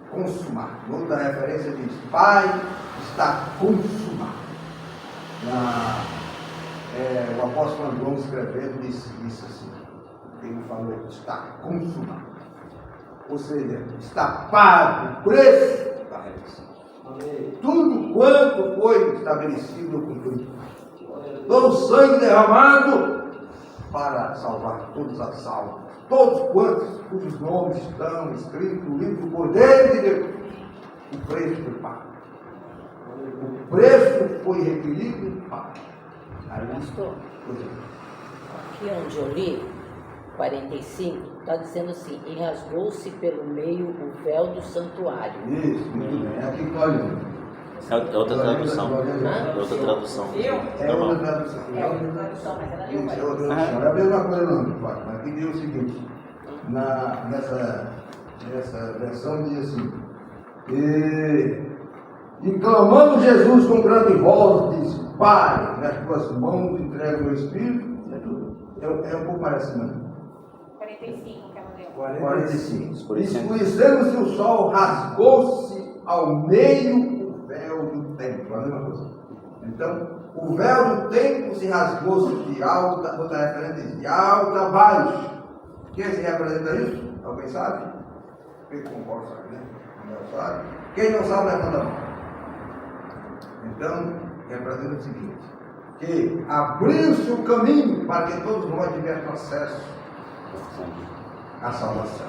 consumar. Outra referência diz: Pai, está consumado. O apóstolo João escrevendo disse assim: ele falou, está consumado. Ou seja, está pago o preço da redenção. Tudo quanto foi estabelecido no cumprido. Todo o sangue derramado para salvar todos a salvos. Todos quantos cujos nomes estão escritos no livro do Cordeiro de Deus. O preço foi pago. O preço foi requerido e pago. Pastor, aqui onde eu li, 45, está dizendo assim: e rasgou-se pelo meio o véu do santuário. Isso, muito bem. É aqui que nós lemos. É outra tradução. É outra tradução. É outra tradução. É outra tradução, mas ela leu Isso, é mais. outra tradução. É a mesma coisa não, pai. Mas aqui diz o seguinte, nessa versão diz assim: e clamando Jesus com grande voz, disse: Pai, nas tuas mãos entrego o meu espírito. É um pouco mais acima. 45 que ela leu. 45. Escurecendo-se o sol, rasgou-se ao meio o véu do templo. A mesma coisa. Então, o véu do templo se rasgou-se de alta, outra referência, de alta a baixo. Quem se representa isso? Alguém sabe? Quem concorda sabe, né? Não sabe? Quem não sabe, levanta a mão. Então, representa o seguinte: que abriu-se o caminho para que todos nós tivéssemos acesso à salvação.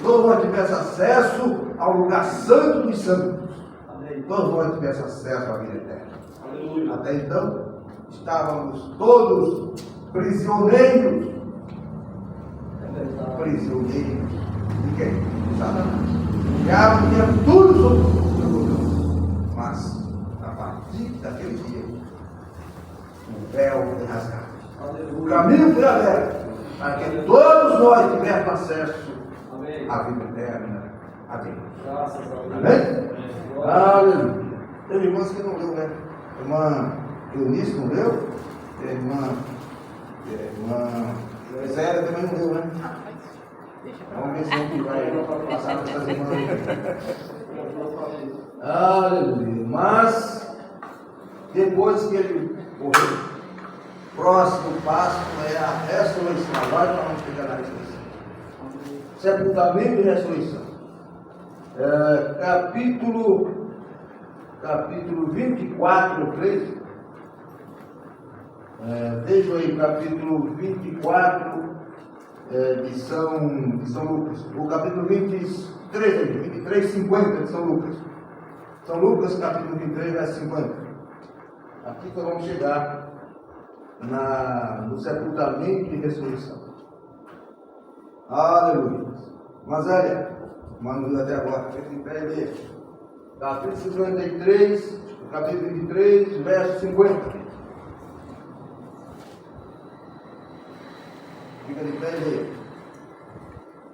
Todos nós tivéssemos acesso ao lugar santo dos santos. Todos nós tivéssemos acesso à vida eterna. Aleluia. Até então, estávamos todos prisioneiros. Prisioneiros de quem? De Satanás. O diabo tinha tudo sob controle. Mas, a partir daquele dia, o véu foi rasgado. O caminho foi aberto para que todos nós tivéssemos acesso à vida eterna, a Deus. Graças a Deus. Amém? Aleluia. Teve irmãs que não leu, né? Irmã Eunice não leu? Irmã Zélia também não leu, né? Vamos ver se a gente vai passar para essas irmãs aí. Aleluia. Mas, depois que ele morreu, o próximo passo é a ressurreição. Agora nós vamos pegar na ressurreição. Sepultamento e ressurreição. Capítulo 24, 13. Veja aí, capítulo 24 de São Lucas. O capítulo 23, 50 de São Lucas. São Lucas, capítulo 23, verso 50. Aqui que vamos chegar no sepultamento e ressurreição. Aleluia. Masélia, manda até agora, fica em pé e lê. Capítulo 53, capítulo 23, verso 50. Fica de pé e lê.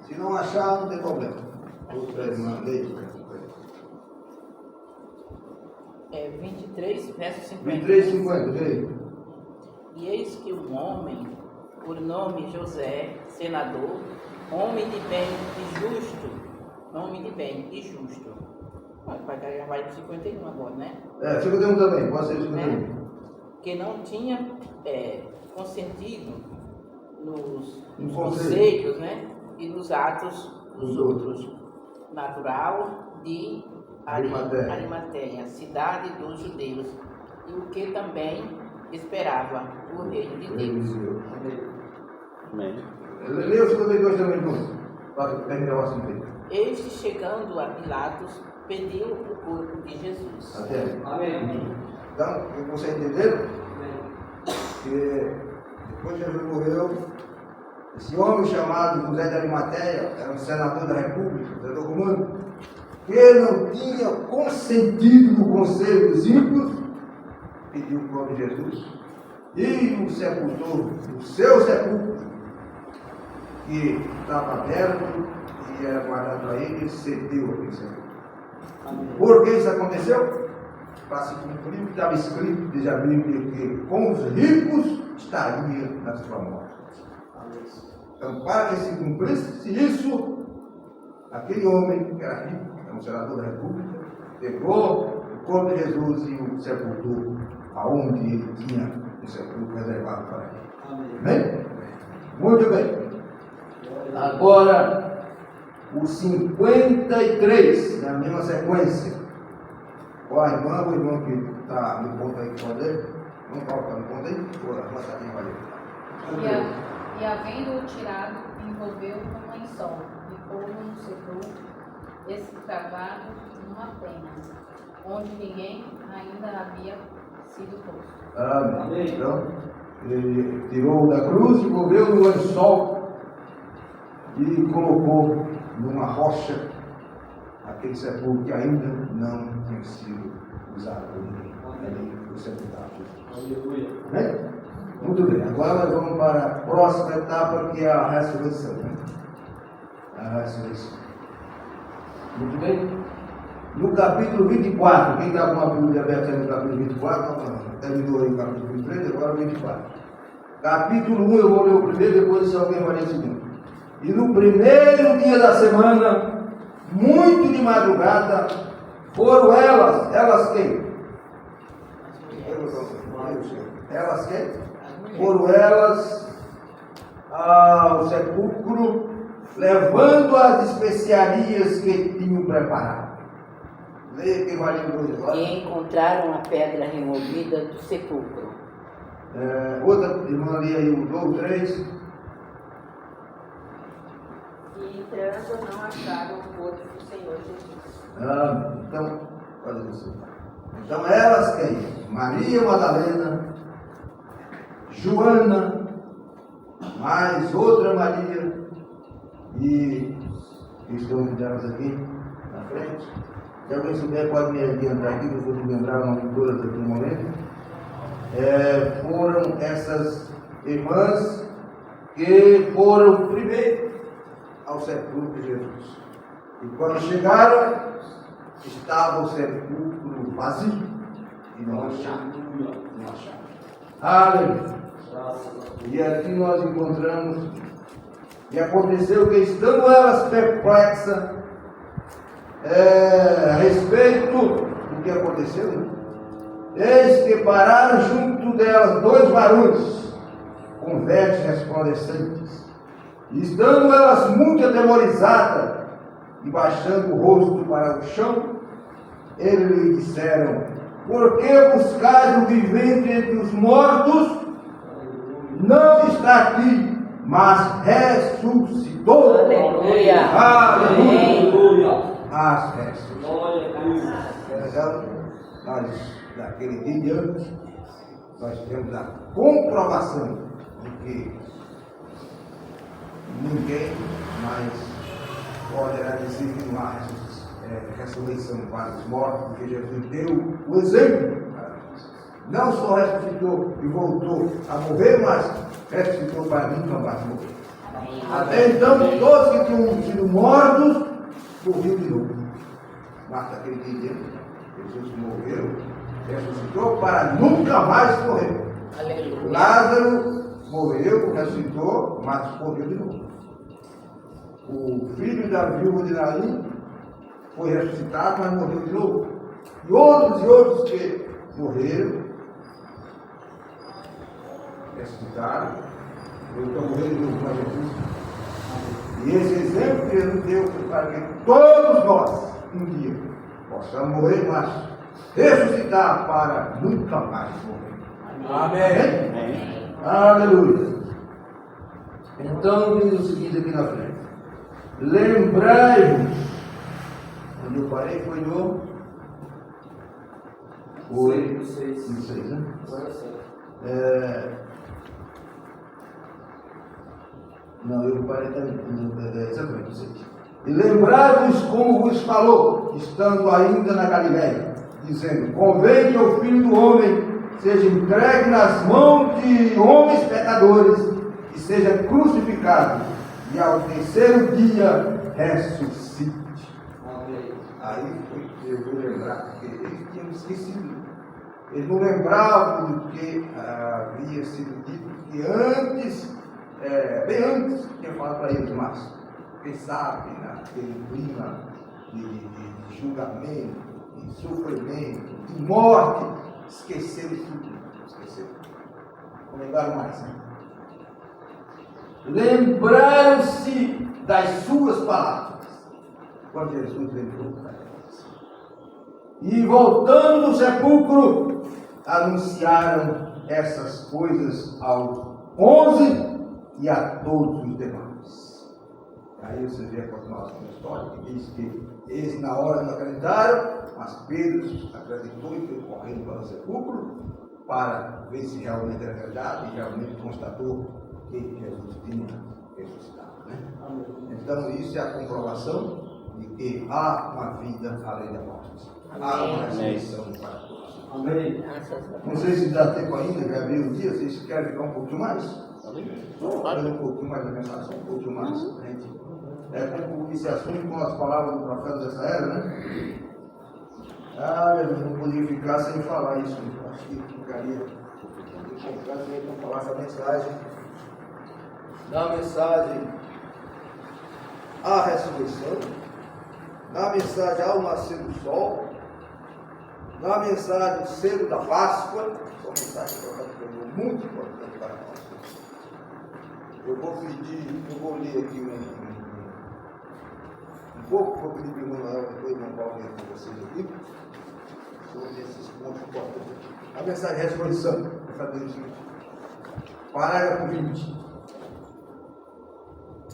Se não achar, não tem problema. Outra irmã, lê. 23, verso 50. 23, 50, lê. E eis que um homem, por nome José, senador, homem de bem e justo, vai para 51 agora, né? 51 também, pode ser 51. Que não tinha consentido nos conselhos. conselhos, né? E nos atos dos outros. Natural de Arimateia, cidade dos judeus, e o que também esperava o reino de Deus. Amém. Leia o 52 também, irmãos, para terminar o assunto aí. Este, chegando a Pilatos, pediu o corpo de Jesus. Até. Amém. Então, você entenderam? Que depois que Jesus morreu, esse homem chamado José de Arimateia, era um senador da República, senador romano, que não tinha consentido no conselho dos ímpios, pediu o corpo de Jesus e o sepultou no seu sepulcro, que estava aberto e era guardado para ele, ele cedeu aquele sepulcro. Por que isso aconteceu? Para se cumprir o que estava escrito desde a Bíblia, que com os ricos estaria na sua morte. Então, para que se cumprisse isso, aquele homem que era rico, era um senador da República, pegou o corpo de Jesus e o sepultou aonde ele tinha o sepulcro reservado para ele. Amém? Muito bem. Agora, o 53, na mesma sequência. Ó, a irmã, o irmão que está no ponto aí que pode ler, não coloca no ponto aí, ou a irmã está aqui, vai ler. E havendo-o tirado, envolveu com um lençol e pôs no sepulcro escravado numa pena, onde ninguém ainda havia sido posto. Amém. Então, ele tirou da cruz, envolveu no lençol e colocou numa rocha aquele sepulcro que ainda não tinha sido usado por ninguém. Ali foi sepultado. Amém? Muito bem, agora nós vamos para a próxima etapa, que é a ressurreição. Né? A ressurreição. Muito bem? No capítulo 24, quem está com a Bíblia aberta no capítulo 24, terminou aí o capítulo 23, agora o 24. Capítulo 1 eu vou ler o primeiro, depois se alguém vai ler o segundo. E no primeiro dia da semana, muito de madrugada, foram elas quem? Elas quem? Foram elas ao sepulcro, levando as especiarias que tinham preparado. Leia que vai ler agora. E encontraram a pedra removida do sepulcro. Outra irmã ali aí, o 2 ou 3. E entrando, não acharam o corpo do Senhor Jesus. Então, olha isso. Então elas quem? Maria Madalena, Joana, mais outra Maria, e estão delas aqui na frente. Se alguém souber, pode me adiantar aqui, que eu vou me lembrar o nome de todas aqui no momento. Foram essas irmãs que foram primeiro ao sepulcro de Jesus. E quando chegaram, estava o sepulcro vazio e não acharam. Aleluia. E aqui nós encontramos, e aconteceu que estando elas perplexas a respeito do que aconteceu, né? Eis que pararam junto delas 2 varões com vestes resplandecentes. E estando elas muito atemorizadas e baixando o rosto para o chão, eles lhe disseram: por que buscais o vivente entre os mortos? Não está aqui, mas ressuscitou. Aleluia. Aleluia. As ressuscitou. Então, nós, daquele dia de antes, nós temos a comprovação de que ninguém mais poderá dizer que não há ressurreição para os mortos, porque Jesus deu o exemplo. Não só ressuscitou e voltou a morrer, mas ressuscitou para nunca mais morrer. Até então, todos que tinham sido mortos, morriam de novo. Mas naquele dia, Jesus morreu, ressuscitou para nunca mais morrer. Aleluia. Lázaro morreu, ressuscitou, mas morreu de novo. O filho da viúva de Naim foi ressuscitado, mas morreu de novo. E outros que morreram, ressuscitaram, Eu estou morrendo de novo com Jesus. E esse exemplo que ele nos deu para que todos nós, um dia, possamos morrer, mas ressuscitar para nunca mais morrer. Amém? Amém. Aleluia. Então, diz o seguinte aqui na frente. Lembrai-vos. Onde eu parei foi no 6, né? Não, eu parei exatamente no 6. E lembrai-vos como vos falou, estando ainda na Galiléia, dizendo: convém que o Filho do Homem seja entregue nas mãos de homens pecadores e seja crucificado, e ao terceiro dia ressuscite. Amém. Aí foi que eu vou lembrar, porque eles tinham esquecido. Eles não lembravam do que havia sido dito, que antes, bem antes, tinha falado para eles, mas quem sabe naquele clima de julgamento, de sofrimento, de morte, esqueceram tudo. Esqueceram. Não lembraram mais, né? Lembraram-se das suas palavras, quando Jesus lembrou para elas. E voltando do sepulcro, anunciaram essas coisas aos 11 e a todos os demais. Aí você vê a continuação da história, que diz que eles na hora não acreditaram, mas Pedro acreditou e foi correndo para o sepulcro para ver se realmente era verdade, e realmente constatou que Jesus tinha ressuscitado. Né? Então isso é a comprovação de que há uma vida além da morte. Há uma ressurreição para todos. Amém. Não sei se dá tempo ainda, já veio o dia, vocês querem ficar um pouquinho mais? Fazer um pouquinho mais da mensagem, um pouquinho mais. Gente. Concluir esse assunto com as palavras do profeta dessa era, né? Eu não podia ficar sem falar isso. Acho que ficaria complicado para falar essa mensagem. Na mensagem à ressurreição, na mensagem ao nascer do sol, na mensagem do selo da Páscoa, são mensagens muito importantes para nós. Eu vou ler aqui um pouco, vou pedir para o irmão Noel, depois o irmão Paulo ler com vocês aqui, sobre esses pontos importantes. A mensagem de ressurreição, vou fazer o seguinte, parágrafo 20.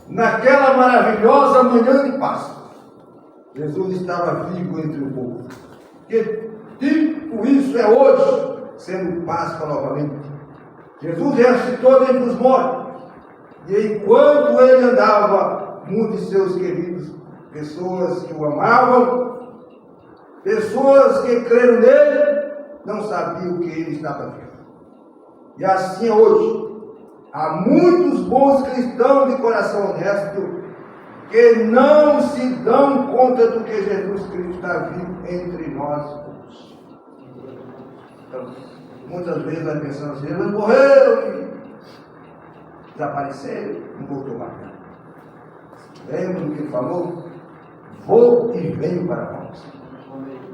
Naquela maravilhosa manhã de Páscoa, Jesus estava vivo entre o povo. Que tipo isso é hoje, sendo Páscoa novamente? Jesus ressuscitou dentre os mortos, e enquanto ele andava, muitos de seus queridos, pessoas que o amavam, pessoas que creram nele, não sabiam que ele estava vivo. E assim é hoje. Há muitos bons cristãos de coração honesto que não se dão conta do que Jesus Cristo está vivo entre nós hoje. Então, muitas vezes nós pensamos assim: eles morreram, desapareceram, não voltou mais. Lembra do que ele falou? Vou e venho para vós.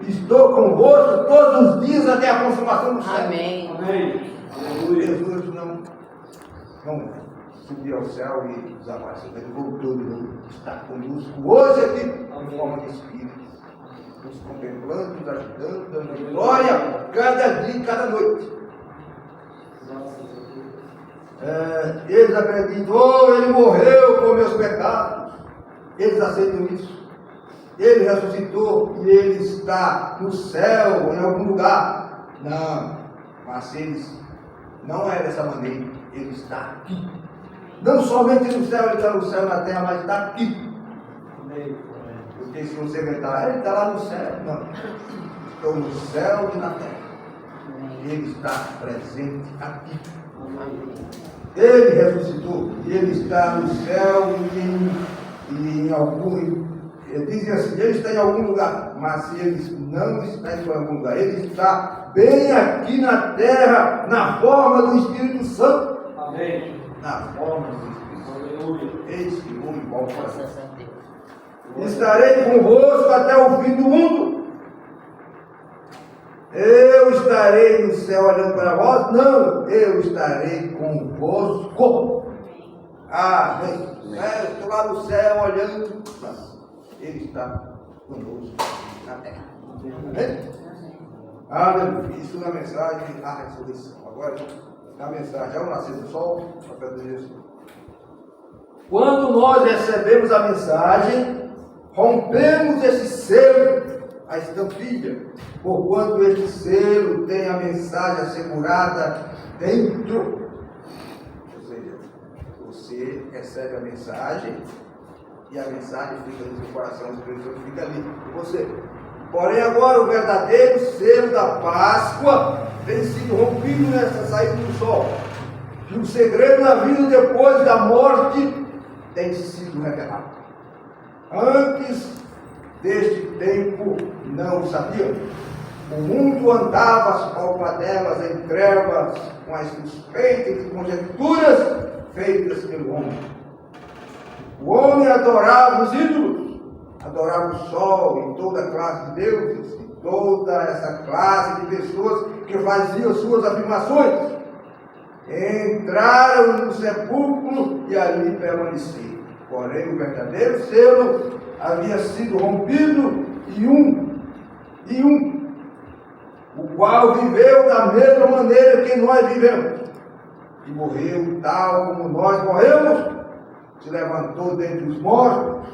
Estou convosco todos os dias até a consumação do céu. Amém. Amém. Jesus não subiu ao céu e desapareceu. Ele voltou de novo. Está conosco hoje aqui, em forma de Espírito, nos contemplando, nos ajudando, dando glória cada dia e cada noite. Eles acreditam: ele morreu por meus pecados. Eles aceitam isso. Ele ressuscitou e ele está no céu, em algum lugar. Não, mas eles não é dessa maneira. Ele está aqui. Não somente no céu, ele está no céu, na terra, mas está aqui. Porque se você gritar, ele está lá no céu. Não. Estou no céu e na terra. Ele está presente aqui. Ele ressuscitou e ele está no céu e em algum. Dizem assim: ele está em algum lugar, mas ele não está em algum lugar. Ele está bem aqui na terra, na forma do Espírito Santo. Amém. Na forma do Espírito Santo. Eis que vou igual para Deus. Estarei convosco até o fim do mundo. Eu estarei no céu olhando para vós? Não, eu estarei convosco. Amém. Eu estou lá no céu olhando, mas Ele está conosco na terra. Amém? Aleluia. Isso na mensagem da ressurreição. Agora, na mensagem ao nascer do sol, para Jesus. Quando nós recebemos a mensagem, rompemos esse selo, a estampilha, porquanto este selo tem a mensagem assegurada dentro. Ou seja, você recebe a mensagem e a mensagem fica no seu coração, o Espírito Santo fica ali com você. Porém, agora o verdadeiro selo da Páscoa tem sido rompido nessa saída do sol. E o segredo da vida depois da morte tem sido revelado. Antes deste tempo não o sabiam. O mundo andava às palpadelas em trevas, com as suspeitas e conjecturas feitas pelo homem. O homem adorava os ídolos, adorava o sol e toda classe de deuses, e toda essa classe de pessoas que faziam suas afirmações. Entraram no sepulcro e ali permaneceram. Porém, o verdadeiro selo havia sido rompido e um, o qual viveu da mesma maneira que nós vivemos, e morreu tal como nós morremos, se levantou dentre os mortos.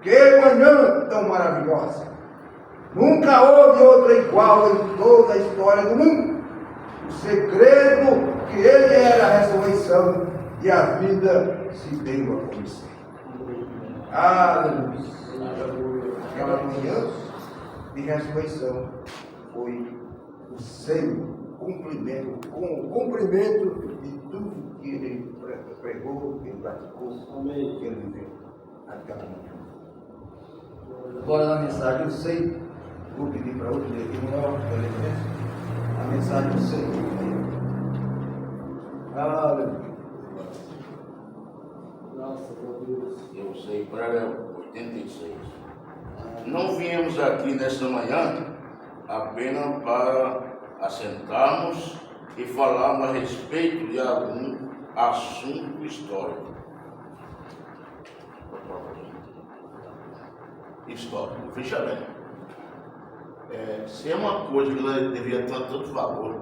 Que manhã tão maravilhosa! Nunca houve outra igual em toda a história do mundo. O segredo que ele era a ressurreição e a vida se deu a conhecer. Aleluia! Aquela manhã de ressurreição foi o selo, com o cumprimento de tudo que ele pregou, que ele praticou, que ele viveu naquela manhã. Agora na mensagem eu sei, vou pedir para outro ler aqui no elemento, a mensagem eu sei. Aleluia. Graças a Deus. Eu sei, para 86. Não viemos aqui nesta manhã apenas para assentarmos e falarmos a respeito de algum assunto histórico. Histórico. Veja bem. Se é uma coisa que ela deveria ter tanto valor,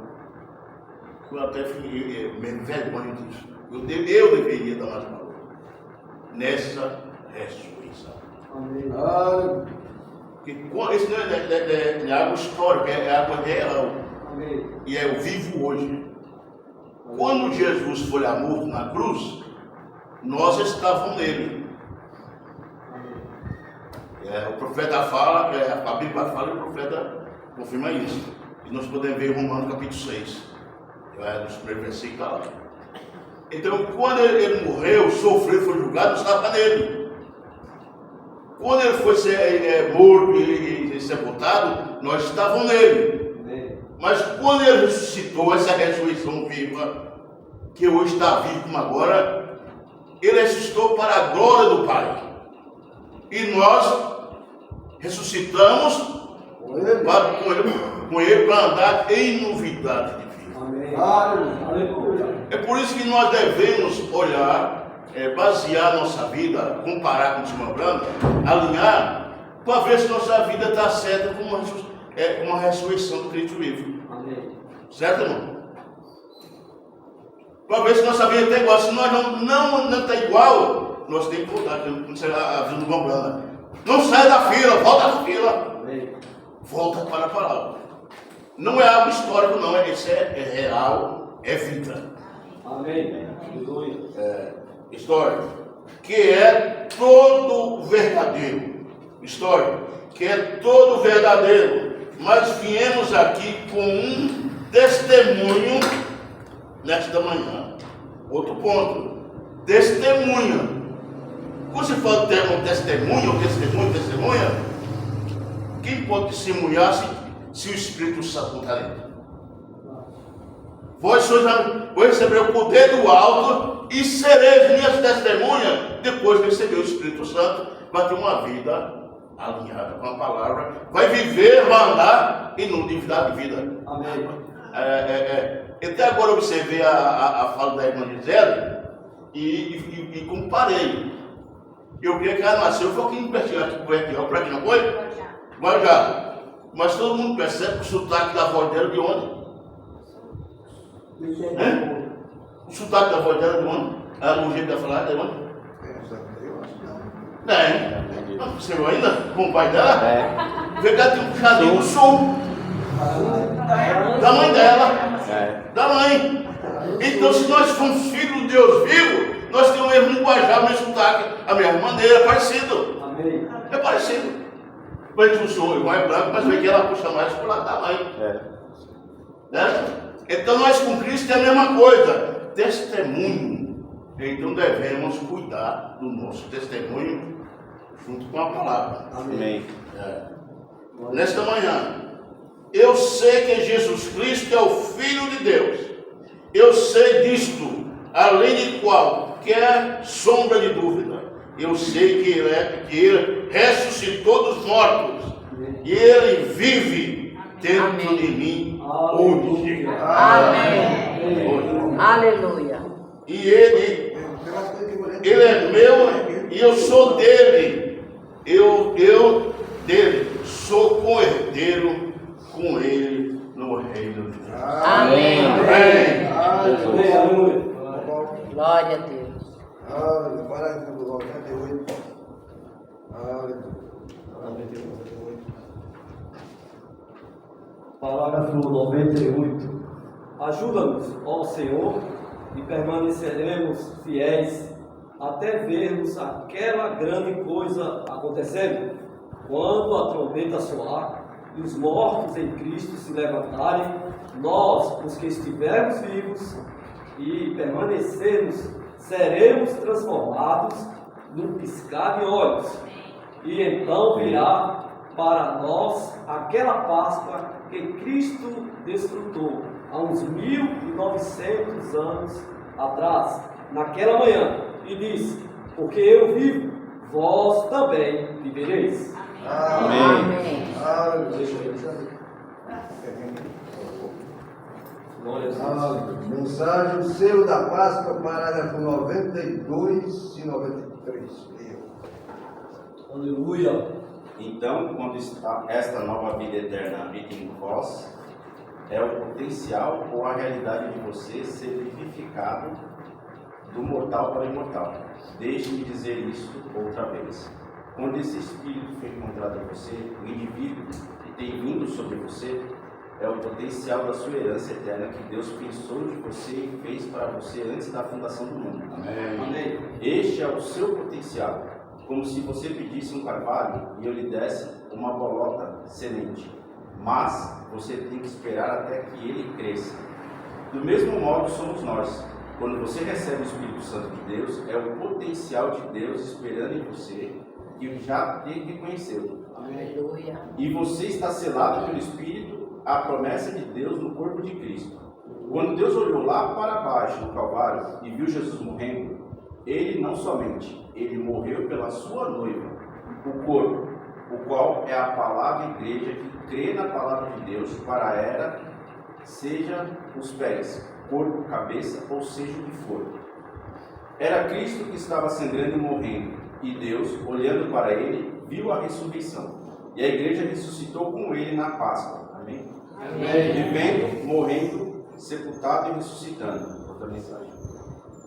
eu até fiquei me envergonho disso. Eu deveria dar mais valor nessa ressurreição. Amém. Isso não é algo histórico, é algo real. Amém. E é o vivo hoje. Quando Jesus foi morto na cruz, nós estávamos nele. O profeta fala, a Bíblia fala e o profeta confirma isso. E nós podemos ver em Romanos capítulo 6. Nos primeiros versículos lá. Então, quando ele morreu, sofreu, foi julgado, nós estávamos nele. Quando ele foi morto e sepultado, nós estávamos nele. Mas quando ele ressuscitou, essa ressurreição viva, que hoje está vivo como agora, ele ressuscitou para a glória do Pai. E nós ressuscitamos com ele para andar em novidade de vida. Amém. Aleluia. É por isso que nós devemos olhar, basear nossa vida, comparar com o Simão Branco, alinhar, para ver se nossa vida está certa com uma ressurreição do Cristo vivo. Amém. Certo, irmão? Para ver se nossa vida está igual. Se nós não está igual, nós temos que voltar, como será a vida do Simão Branco. Não sai da fila, volta da fila. Amém. Volta para a palavra. Não é algo histórico, não. Isso é real, é vida. Amém. Aleluia. História que é todo verdadeiro. História que é todo verdadeiro. Mas viemos aqui com um testemunho nesta manhã. Outro ponto. Testemunha. Quando se fala de um testemunha, quem pode testemunhar se o Espírito Santo não está dentro? Vós recebereis o poder do alto e sereis minhas testemunhas depois de receber o Espírito Santo, vai ter uma vida alinhada com a palavra, vai viver, vai andar em novidade de vida. Amém. Até agora eu observei a fala da irmã Gisele e comparei. Eu creio que ela nasceu, foi aqui em Pertinho, por aqui, não foi? Guarujá. Mas todo mundo percebe que o sotaque da voz dela é de onde? O sotaque da voz dela é de onde? O jeito de falar é de onde? Você ainda com o pai dela? Vê que ela tem um puxadinho do sul. Da mãe dela. Da mãe. Então, se nós somos filhos de Deus vivo, nós temos o mesmo linguajar, o mesmo sotaque, a mesma maneira, é parecido. Amém. É parecido. Mas o senhor, irmão é branco, mas vê que ela puxa mais por lado da mãe. Né? Então, nós com Cristo é a mesma coisa. Testemunho. Então, devemos cuidar do nosso testemunho junto com a palavra. Amém. Nesta manhã, eu sei que Jesus Cristo é o Filho de Deus. Eu sei disto, além de qualquer sombra de dúvida. Eu sei que Ele ressuscitou dos mortos. E Ele vive dentro de mim hoje. Amém. Aleluia. E Ele é meu e eu sou dele. Eu dele sou co-herdeiro com ele no reino de Deus. Amém. Aleluia. Glória a Deus. Parágrafo 98. Parágrafo 98. Ajuda-nos, ó Senhor, e permaneceremos fiéis até vermos aquela grande coisa acontecendo, quando a trombeta soar e os mortos em Cristo se levantarem, nós, os que estivermos vivos e permanecermos, seremos transformados num piscar de olhos, e então virá para nós aquela Páscoa que Cristo desfrutou há uns 1900 anos atrás, naquela manhã, e disse: porque eu vivo, vós também vivereis. Amém. Mensagem, o selo da Páscoa, parágrafo 92 e 93. Aleluia. Então, quando está esta nova vida eterna habita em vós, é o potencial ou a realidade de você ser vivificado do mortal para o imortal. Deixe-me dizer isso outra vez. Quando esse Espírito foi encontrado em você, o indivíduo que tem vindo sobre você é o potencial da sua herança eterna que Deus pensou de você e fez para você antes da fundação do mundo. Amém. Este é o seu potencial, como se você pedisse um carvalho e eu lhe desse uma bolota semente. Mas você tem que esperar até que ele cresça. Do mesmo modo somos nós. Quando você recebe o Espírito Santo de Deus, é o potencial de Deus esperando em você que já te reconheceu. Aleluia. E você está selado pelo Espírito, a promessa de Deus no corpo de Cristo. Quando Deus olhou lá para baixo no Calvário e viu Jesus morrendo, ele não somente, ele morreu pela sua noiva, o corpo, o qual é a palavra igreja que crê na palavra de Deus para a era, seja os pés, corpo, cabeça, ou seja o que for. Era Cristo que estava sangrando e morrendo, e Deus, olhando para ele, viu a ressurreição. E a igreja ressuscitou com ele na Páscoa. Amém? Amém. Vivendo, morrendo, sepultado e ressuscitando. Outra mensagem.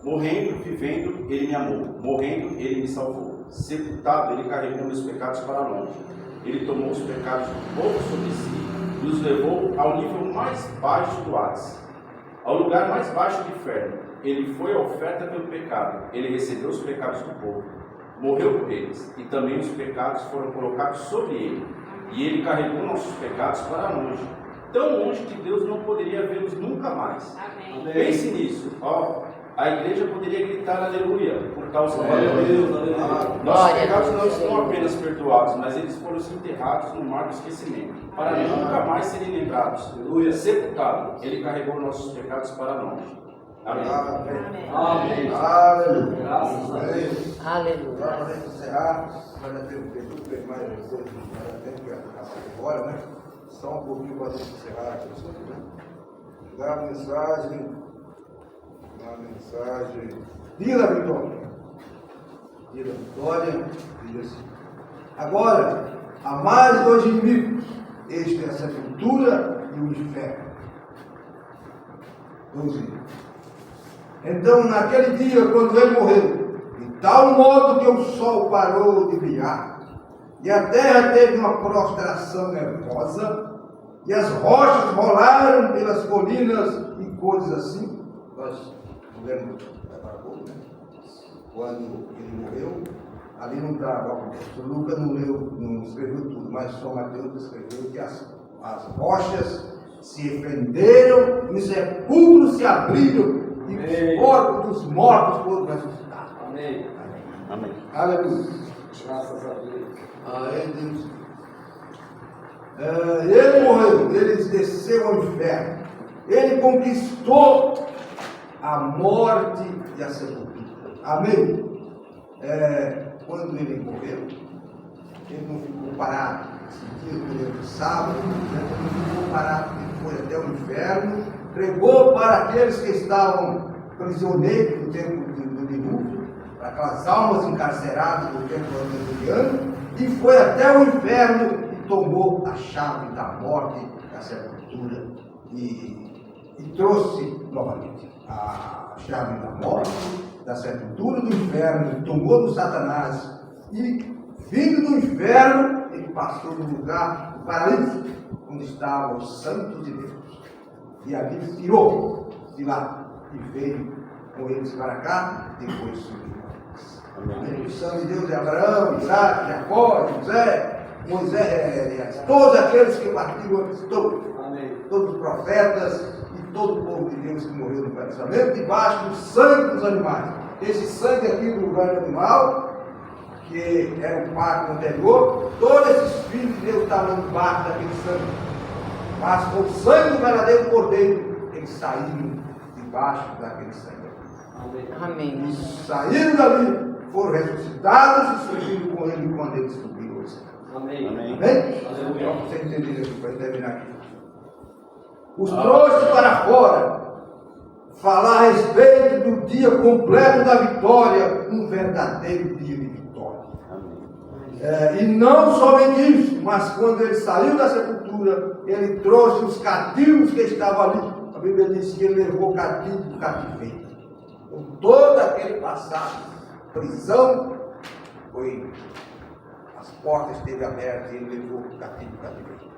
Morrendo, vivendo, ele me amou. Morrendo, ele me salvou. Sepultado, ele carregou meus pecados para longe. Ele tomou os pecados do povo sobre si e os levou ao nível mais baixo do Hades, ao lugar mais baixo do inferno. Ele foi a oferta pelo pecado. Ele recebeu os pecados do povo, morreu por eles, e também os pecados foram colocados sobre ele. E ele carregou nossos pecados para longe, tão longe que Deus não poderia vê-los nunca mais. Amém. Pense nisso. A igreja poderia gritar aleluia por causa do Deus. Nossos pecados não estão apenas perdoados, mas eles foram enterrados no mar do esquecimento, para nunca mais serem lembrados. Aleluia. Sepultado, ele carregou nossos pecados para longe. Amém. Amém. Amém. Aleluia. Graças a Deus. Aleluia. Para a gente encerrar, mas já tem tudo bem mais coisa, mas já tem que acabar agora, né? Só um pouquinho para a gente encerrar aqui, né? Dá a mensagem. Dia da vitória. Dia da vitória, diz assim. Agora, há mais dois inimigos. Este é a sepultura e o inferno. 12. Então, naquele dia, quando ele morreu, de tal modo que o sol parou de brilhar, e a terra teve uma prostração nervosa, e as rochas rolaram pelas colinas e coisas assim. Nós lemos agora há pouco, né? Quando ele morreu, ali não está, o Lucas não leu, não escreveu tudo, mas só Mateus escreveu que as rochas se fenderam, e os sepulcros se abriram, e os corpos dos mortos foram ressuscitados. Amém. Amém. Aleluia. Graças a Deus. Deus. Ele morreu, ele desceu ao inferno, ele conquistou a morte e a sepultura. Amém? Quando ele morreu, ele não ficou parado. Esse dia, quando ele sábado, ele não ficou parado, ele foi até o inferno, pregou para aqueles que estavam prisioneiros do tempo do dilúvio, para aquelas almas encarceradas do tempo antediluviano, e foi até o inferno e tomou a chave da morte, da sepultura, e trouxe novamente a chave da morte, da sepultura, do inferno, tomou do Satanás, e vindo do inferno, ele passou no lugar do paraíso, onde estavam os santos de Deus, e ali tirou de lá, e veio com eles para cá, depois subiu. O sangue de Deus é Abraão, Isaac, Jacó, José, Moisés, todos aqueles que partiram antes, todos os profetas e todo o povo de Deus que morreu no Velho Testamento, debaixo do sangue dos animais. Esse sangue aqui do velho animal, que era o pacto anterior, todos esses filhos de Deus estavam debaixo daquele sangue. Mas com o sangue do verdadeiro cordeiro, eles saíram debaixo daquele sangue. Amém. E saíram dali, foram ressuscitados e subiram com ele quando eles subiram hoje. Amém. Amém. Amém? Só para você entender isso, para terminar aqui. Os trouxe para fora, falar a respeito do dia completo da vitória, um verdadeiro dia de vitória. E não somente isso, mas quando ele saiu da sepultura, ele trouxe os cativos que estavam ali. A Bíblia diz que ele levou cativo do cativeiro. Com todo aquele passado, prisão, as portas esteve abertas e ele levou o cativo do cativeiro.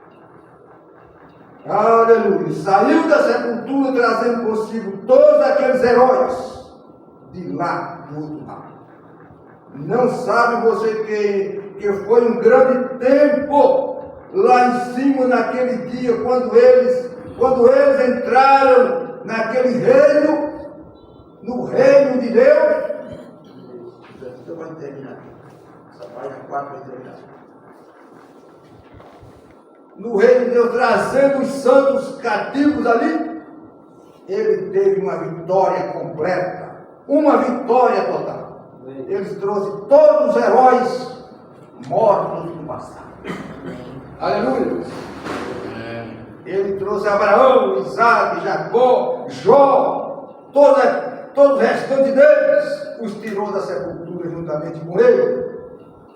Aleluia! Saiu da sepultura trazendo consigo todos aqueles heróis de lá, do outro lado. Não sabe você que foi um grande tempo lá em cima naquele dia, quando eles entraram naquele reino, no reino de Deus. Então vai terminar. Essa página 4 vai terminar. No reino de Deus, trazendo os santos cativos ali, ele teve uma vitória completa, uma vitória total. Eles trouxeram todos os heróis mortos do passado. Aleluia! Ele trouxe Abraão, Isaac, Jacó, Jó, todos os restantes deles, os tirou da sepultura juntamente com ele.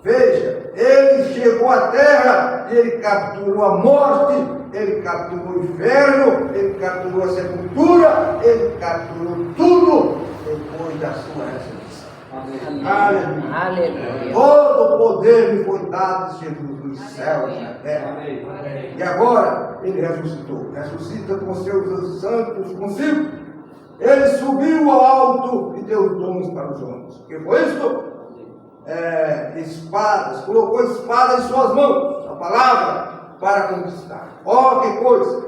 Veja, ele chegou à terra, ele capturou a morte, ele capturou o inferno, ele capturou a sepultura, ele capturou tudo depois da sua ressurreição. Aleluia. Aleluia. Todo o poder lhe foi dado de Jesus nos céus e na terra. E agora ele ressuscitou. Ressuscita com seus santos consigo. Ele subiu ao alto e deu dons para os homens. O que foi isso? Espadas, colocou espadas em suas mãos, a palavra, para conquistar. Ó, que coisa!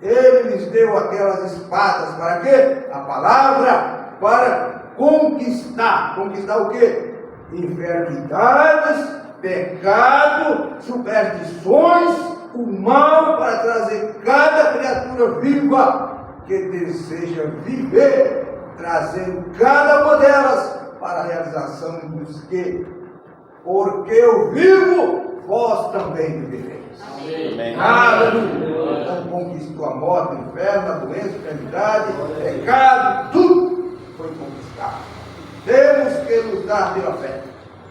Ele lhes deu aquelas espadas para quê? A palavra, para conquistar. Conquistar o quê? Enfermidades, pecado, superstições, o mal, para trazer cada criatura viva que deseja viver, trazendo cada uma delas para a realização dos que, porque eu vivo, vós também vivereis. Amém. Aleluia! Então conquistou a morte, o inferno, a doença, a enfermidade, o pecado, tudo foi conquistado. lutar pela fé.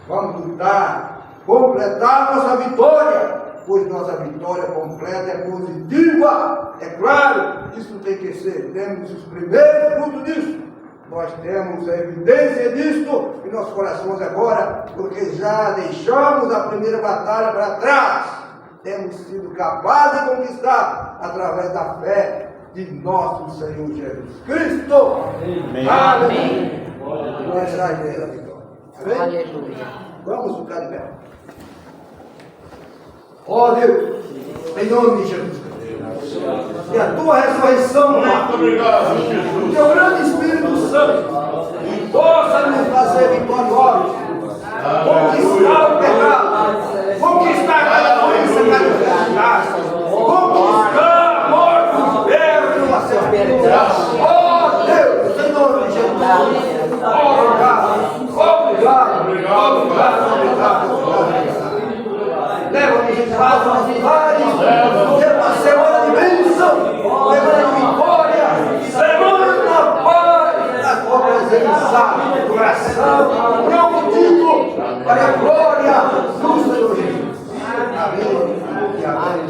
Vamos lutar, completar nossa vitória, pois nossa vitória completa é positiva. É claro, isso tem que ser. Temos os primeiros frutos disso. Nós temos a evidência disto em nossos corações agora, porque já deixamos a primeira batalha para trás. Temos sido capazes de conquistar através da fé de nosso Senhor Jesus Cristo. Amém. Amém. Nós já iremos a vitória. Amém? Aleluia. Vamos ficar de pé. Ó Deus, em nome de Jesus Cristo. E a tua ressurreição, Muito obrigado, Jesus. o teu grande Espírito Santo, possa nos fazer vitoriosos, conquistar o pecado, conquistar cada doença, cada enfermidade, conquistar a morte, o inferno, a serpente. Ó Deus, em nome de Jesus. Obrigado. Leva-nos em paz aos lugares, ter uma semana de bênção, semana de vitória, semana da paz, da tua presença, do coração, união contigo, para a glória do Senhor Jesus. Amém e amém.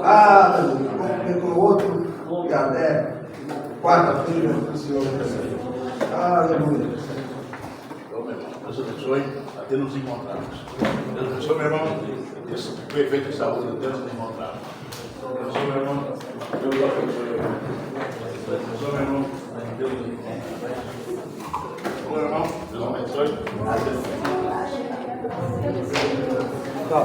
Aleluia. Vamos com o outro e até quarta-feira do Senhor Jesus. Aleluia. Deus abençoe, até nos encontrarmos. Deus abençoe, meu irmão. Esse perfeito de saúde, Deus nos encontrarmos. Deus abençoe, meu irmão. Deus abençoe. Deus abençoe, meu irmão. Deus nos encontrarmos. Meu irmão, Deus abençoe. Tchau.